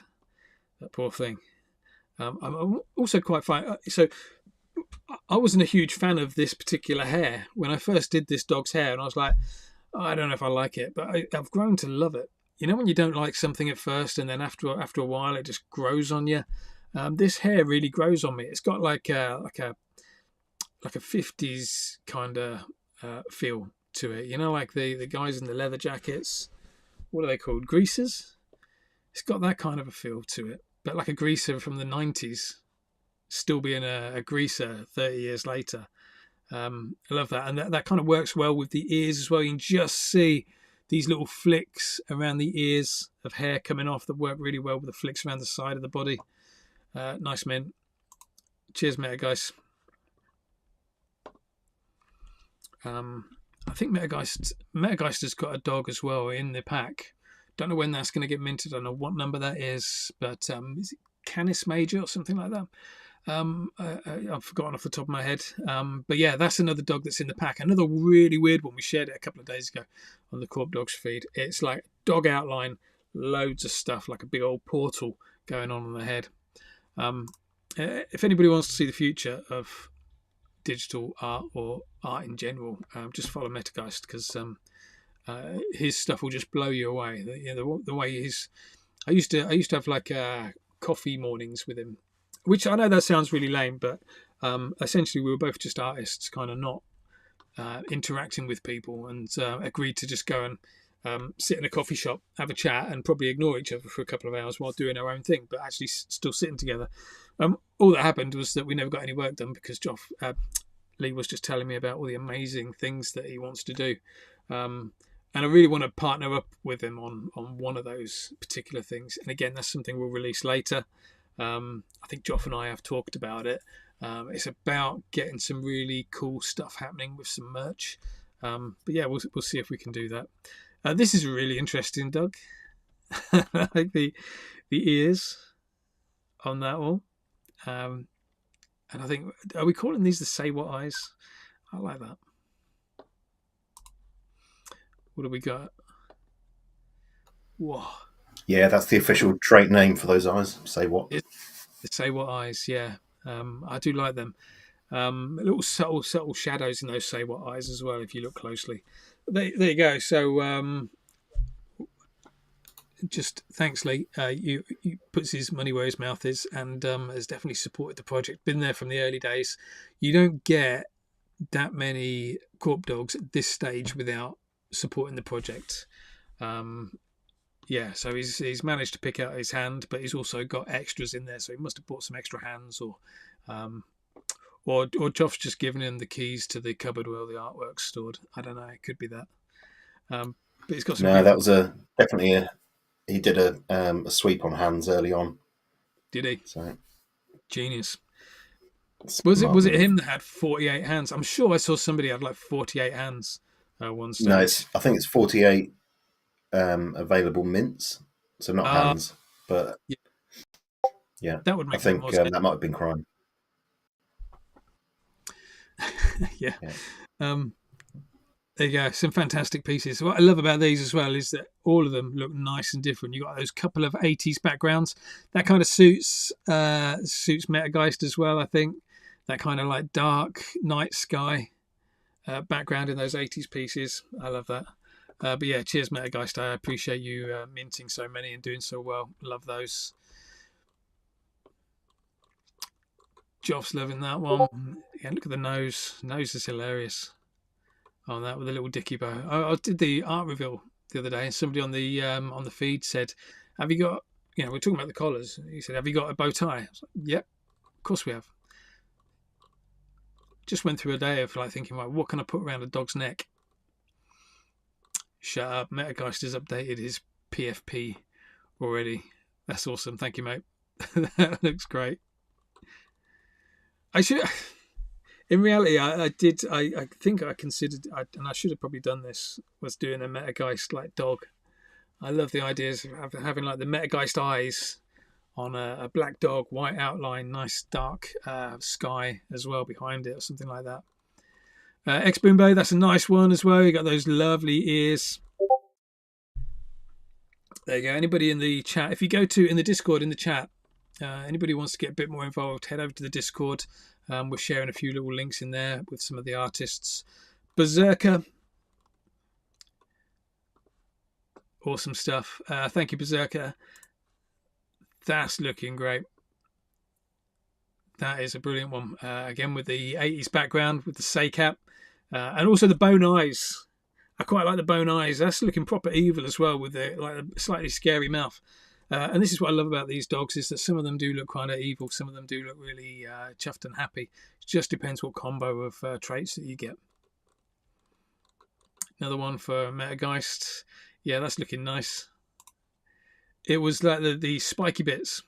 Speaker 1: That poor thing. I'm also quite fine. So I wasn't a huge fan of this particular hair when I first did this dog's hair, and I was like, I don't know if I like it, but I've grown to love it. You know when you don't like something at first, and then after a while it just grows on you. This hair really grows on me. It's got like a 50s kind of feel to it. You know, like the guys in the leather jackets. What are they called? Greasers. It's got that kind of a feel to it, but like a greaser from the 90s, still being a greaser 30 years later. I love that, and that kind of works well with the ears as well. You can just see these little flicks around the ears of hair coming off that work really well with the flicks around the side of the body. Nice mint. Cheers, Metageist. I think Metageist has got a dog as well in the pack. Don't know when that's going to get minted. I don't know what number that is, but is it Canis Major or something like that? I've forgotten off the top of my head. But yeah, that's another dog that's in the pack. Another really weird one. We shared it a couple of days ago on the KorpDogs feed. It's like dog outline, loads of stuff, like a big old portal going on the head. If anybody wants to see the future of digital art or art in general, just follow Metageist, because his stuff will just blow you away. The way he's, I used to have like coffee mornings with him, which I know that sounds really lame, but essentially we were both just artists, kind of not interacting with people, and agreed to just go and sit in a coffee shop, have a chat, and probably ignore each other for a couple of hours while doing our own thing, but actually still sitting together. All that happened was that we never got any work done because Lee was just telling me about all the amazing things that he wants to do. And I really want to partner up with him on one of those particular things. And again, that's something we'll release later. I think Joff and I have talked about it. It's about getting some really cool stuff happening with some merch. But yeah, we'll see if we can do that. This is really interesting, Doug. I like the ears on that one. And I think, are we calling these the Say What eyes? I like that. What have we got? Whoa.
Speaker 2: Yeah, that's the official trait name for those eyes. Say what?
Speaker 1: The Say What eyes, yeah. I do like them. Little subtle shadows in those Say What eyes as well, if you look closely. There you go. So just thanks, Lee. You puts his money where his mouth is, and has definitely supported the project. Been there from the early days. You don't get that many KorpDogs at this stage without supporting the project. Yeah, so he's managed to pick out his hand, but he's also got extras in there, so he must have bought some extra hands or Joff's just given him the keys to the cupboard where the artwork's stored. I don't know. It could be that. But he's got some
Speaker 2: No, that
Speaker 1: beautiful.
Speaker 2: was definitely a. He did a sweep on hands early on.
Speaker 1: Did he?
Speaker 2: So
Speaker 1: Genius. Was
Speaker 2: smart
Speaker 1: it
Speaker 2: move.
Speaker 1: him that had 48 hands? I'm sure I saw somebody had like 48 hands at one
Speaker 2: No,
Speaker 1: stage.
Speaker 2: I think it's 48 available mints, so not hands, but
Speaker 1: Yeah,
Speaker 2: yeah,
Speaker 1: that would
Speaker 2: I
Speaker 1: make a bit
Speaker 2: think
Speaker 1: more sense.
Speaker 2: that might have been crime.
Speaker 1: Yeah.
Speaker 2: Yeah.
Speaker 1: There you go. Some fantastic pieces. What I love about these as well is that all of them look nice and different. You got those couple of 80s backgrounds. That kind of suits Metageist as well, I think. That kind of like dark night sky background in those 80s pieces. I love that. But yeah, cheers, Metageist. I appreciate you minting so many and doing so well. Love those. Joff's loving that one. Yeah, look at the nose. Nose is hilarious on that with a little dicky bow. I did the art reveal the other day, and somebody on the feed said, "Have you got?" We're talking about the collars. He said, "Have you got a bow tie?" I was like, "Yep, of course we have." Just went through a day of like thinking, like, what can I put around a dog's neck? Shut up. Metageist has updated his PFP already. That's awesome. Thank you, mate. That looks great. I should. In reality, I did. I think I considered, and I should have probably done this. Was doing a Metageist like dog. I love the ideas of having like the Metageist eyes on a black dog, white outline, nice dark sky as well behind it, or something like that. X Boombo, that's a nice one as well. You got those lovely ears. There you go. Anybody in the chat? If you go to in the Discord in the chat, anybody wants to get a bit more involved, head over to the Discord. We're sharing a few little links in there with some of the artists. Berserker. Awesome stuff. Thank you, Berserker. That's looking great. That is a brilliant one. Again, with the 80s background, with the say cap. And also the bone eyes. I quite like the bone eyes. That's looking proper evil as well, with the like a slightly scary mouth. And this is what I love about these dogs, is that some of them do look kind of evil, some of them do look really chuffed and happy. It just depends what combo of traits that you get. Another one for Metageist. Yeah, that's looking nice. It was like the spiky bits.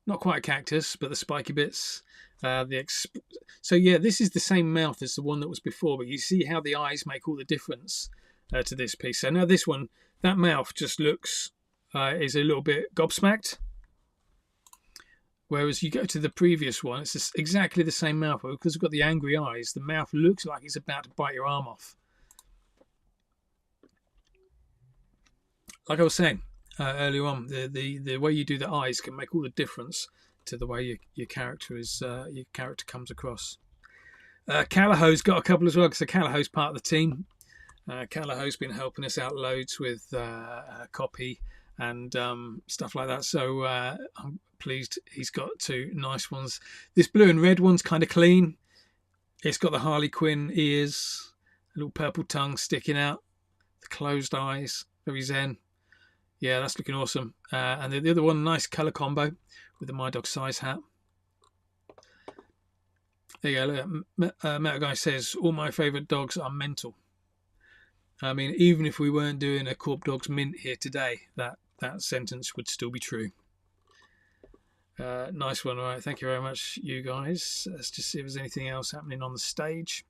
Speaker 1: Not quite cactus, but the spiky bits. So yeah, this is the same mouth as the one that was before, but you see how the eyes make all the difference to this piece. So now this one, that mouth just looks is a little bit gobsmacked, whereas you go to the previous one, it's just exactly the same mouth, but because we've got the angry eyes, the mouth looks like it's about to bite your arm off. Like I was saying earlier on, the way you do the eyes can make all the difference to the way your character comes across. Callahow's got a couple as well, because Callahow's part of the team. Callahow's been helping us out loads with copy and stuff like that. So I'm pleased he's got two nice ones. This blue and red one's kind of clean. It's got the Harley Quinn ears, a little purple tongue sticking out, the closed eyes, very zen. Yeah, that's looking awesome. And the other one, nice colour combo with the My Dog size hat. There you go. Look, Metaguy says, all my favourite dogs are mental. I mean, even if we weren't doing a KorpDogs mint here today, that sentence would still be true. Nice one. All right. Thank you very much, you guys. Let's just see if there's anything else happening on the stage.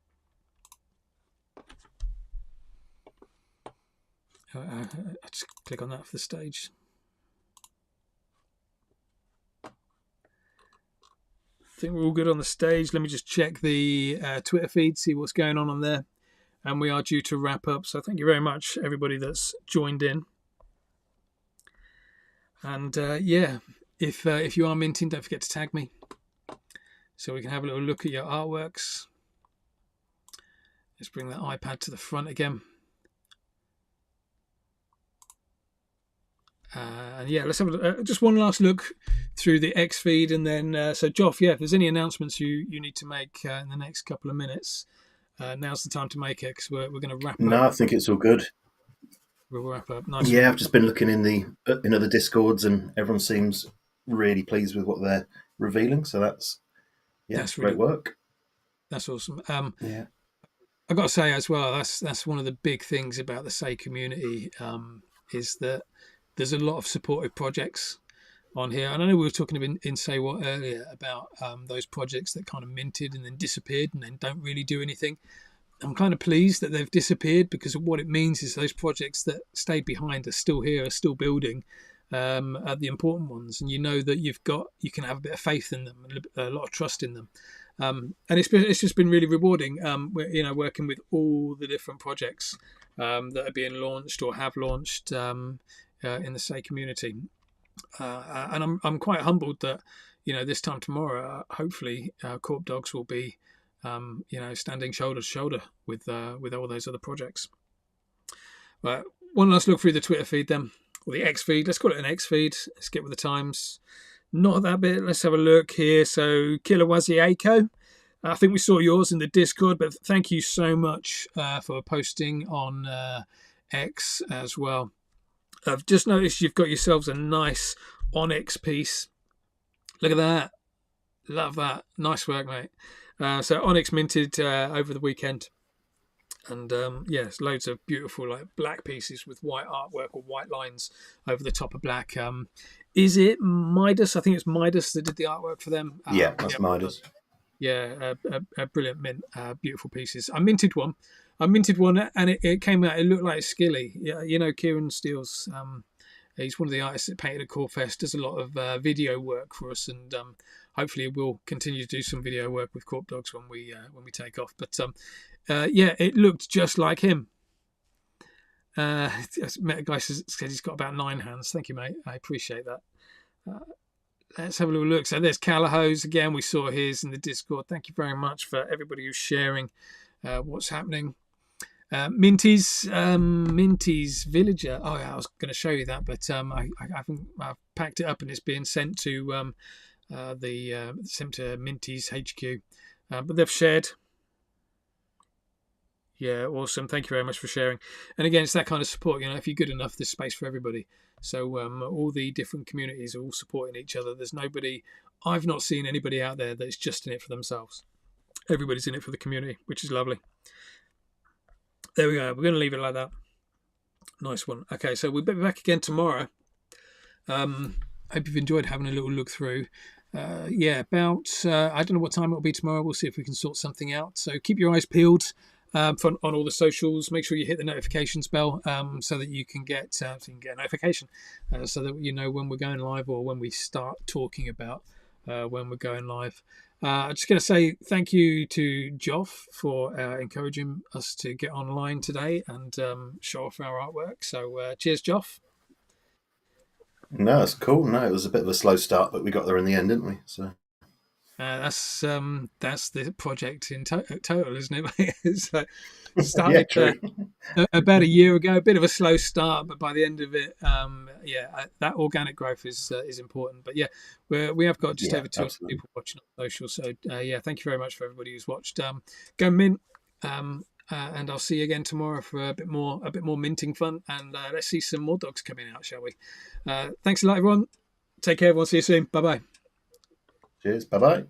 Speaker 1: I'll just click on that for the stage. I think we're all good on the stage. Let me just check the Twitter feed, see what's going on there. And we are due to wrap up. So thank you very much, everybody that's joined in. And yeah, if you are minting, don't forget to tag me so we can have a little look at your artworks. Let's bring that iPad to the front again. And yeah, let's have just one last look through the X feed, and then so Joff, yeah, if there's any announcements you need to make in the next couple of minutes, now's the time to make it, because we're going to wrap up.
Speaker 2: No, I think it's all good.
Speaker 1: We'll wrap up. Nice.
Speaker 2: Yeah, I've just been looking in other Discords, and everyone seems really pleased with what they're revealing. So that's yeah,
Speaker 1: That's
Speaker 2: great
Speaker 1: really
Speaker 2: work.
Speaker 1: that's awesome.
Speaker 2: Yeah,
Speaker 1: I've got to say as well, that's one of the big things about the Say community, is that there's a lot of supportive projects on here. And I know we were talking in Say What earlier about those projects that kind of minted and then disappeared and then don't really do anything. I'm kind of pleased that they've disappeared, because what it means is those projects that stayed behind are still here, are still building, are the important ones, and you know that you can have a bit of faith in them and a lot of trust in them. And it's just been really rewarding, working with all the different projects that are being launched or have launched in the Say community. And I'm quite humbled that this time tomorrow, hopefully, KorpDogs will be standing shoulder to shoulder with all those other projects. Right, one last look through the Twitter feed then, or the X feed. Let's call it an X feed. Let's get with the times. Not that bit. Let's have a look here. So Kilawaziako, I think we saw yours in the Discord, but thank you so much for posting on X as well. I've just noticed you've got yourselves a nice onyx piece. Look at that. Love that. Nice work, mate. So onyx minted over the weekend. And yes, loads of beautiful like black pieces with white artwork or white lines over the top of black. Is it Midas? I think it's Midas that did the artwork for them.
Speaker 2: yeah, that's Midas.
Speaker 1: Yeah, a brilliant mint. Beautiful pieces. I minted one, and it came out. It looked like Skilly. Yeah, Kieran Steele's. He's one of the artists that painted at Corfest. Does a lot of video work for us, and hopefully we'll continue to do some video work with KorpDogs when we take off. But it looked just like him. I met a guy said he's got about 9 hands. Thank you, mate. I appreciate that. Let's have a little look. So there's Callahose again. We saw his in the Discord. Thank you very much for everybody who's sharing what's happening. Minty's Villager. Oh yeah, I was going to show you that, but I've packed it up and it's being sent to Minty's HQ. But they've shared. Yeah, awesome. Thank you very much for sharing. And again, it's that kind of support. If you're good enough, there's space for everybody. So all the different communities are all supporting each other. There's nobody. I've not seen anybody out there that's just in it for themselves. Everybody's in it for the community, which is lovely. There we go. We're going to leave it like that. Nice one. Okay, so we'll be back again tomorrow. Hope you've enjoyed having a little look through. About I don't know what time it'll be tomorrow. We'll see if we can sort something out. So keep your eyes peeled on all the socials. Make sure you hit the notifications bell so that you can get a notification, so that you know when we're going live or when we start talking about when we're going live. I'm just going to say thank you to Joff for encouraging us to get online today and show off our artwork. So cheers, Joff.
Speaker 2: No, it's cool. No, it was a bit of a slow start, but we got there in the end, didn't we? So
Speaker 1: that's the project in total, isn't it? So started about a year ago. A bit of a slow start, but by the end of it, that organic growth is important. But we have got just over 200 people watching on social. So thank you very much for everybody who's watched. Go mint, and I'll see you again tomorrow for a bit more minting fun. And let's see some more dogs coming out, shall we? Thanks a lot, everyone. Take care, everyone. See you soon. Bye bye.
Speaker 2: Cheers. Bye bye.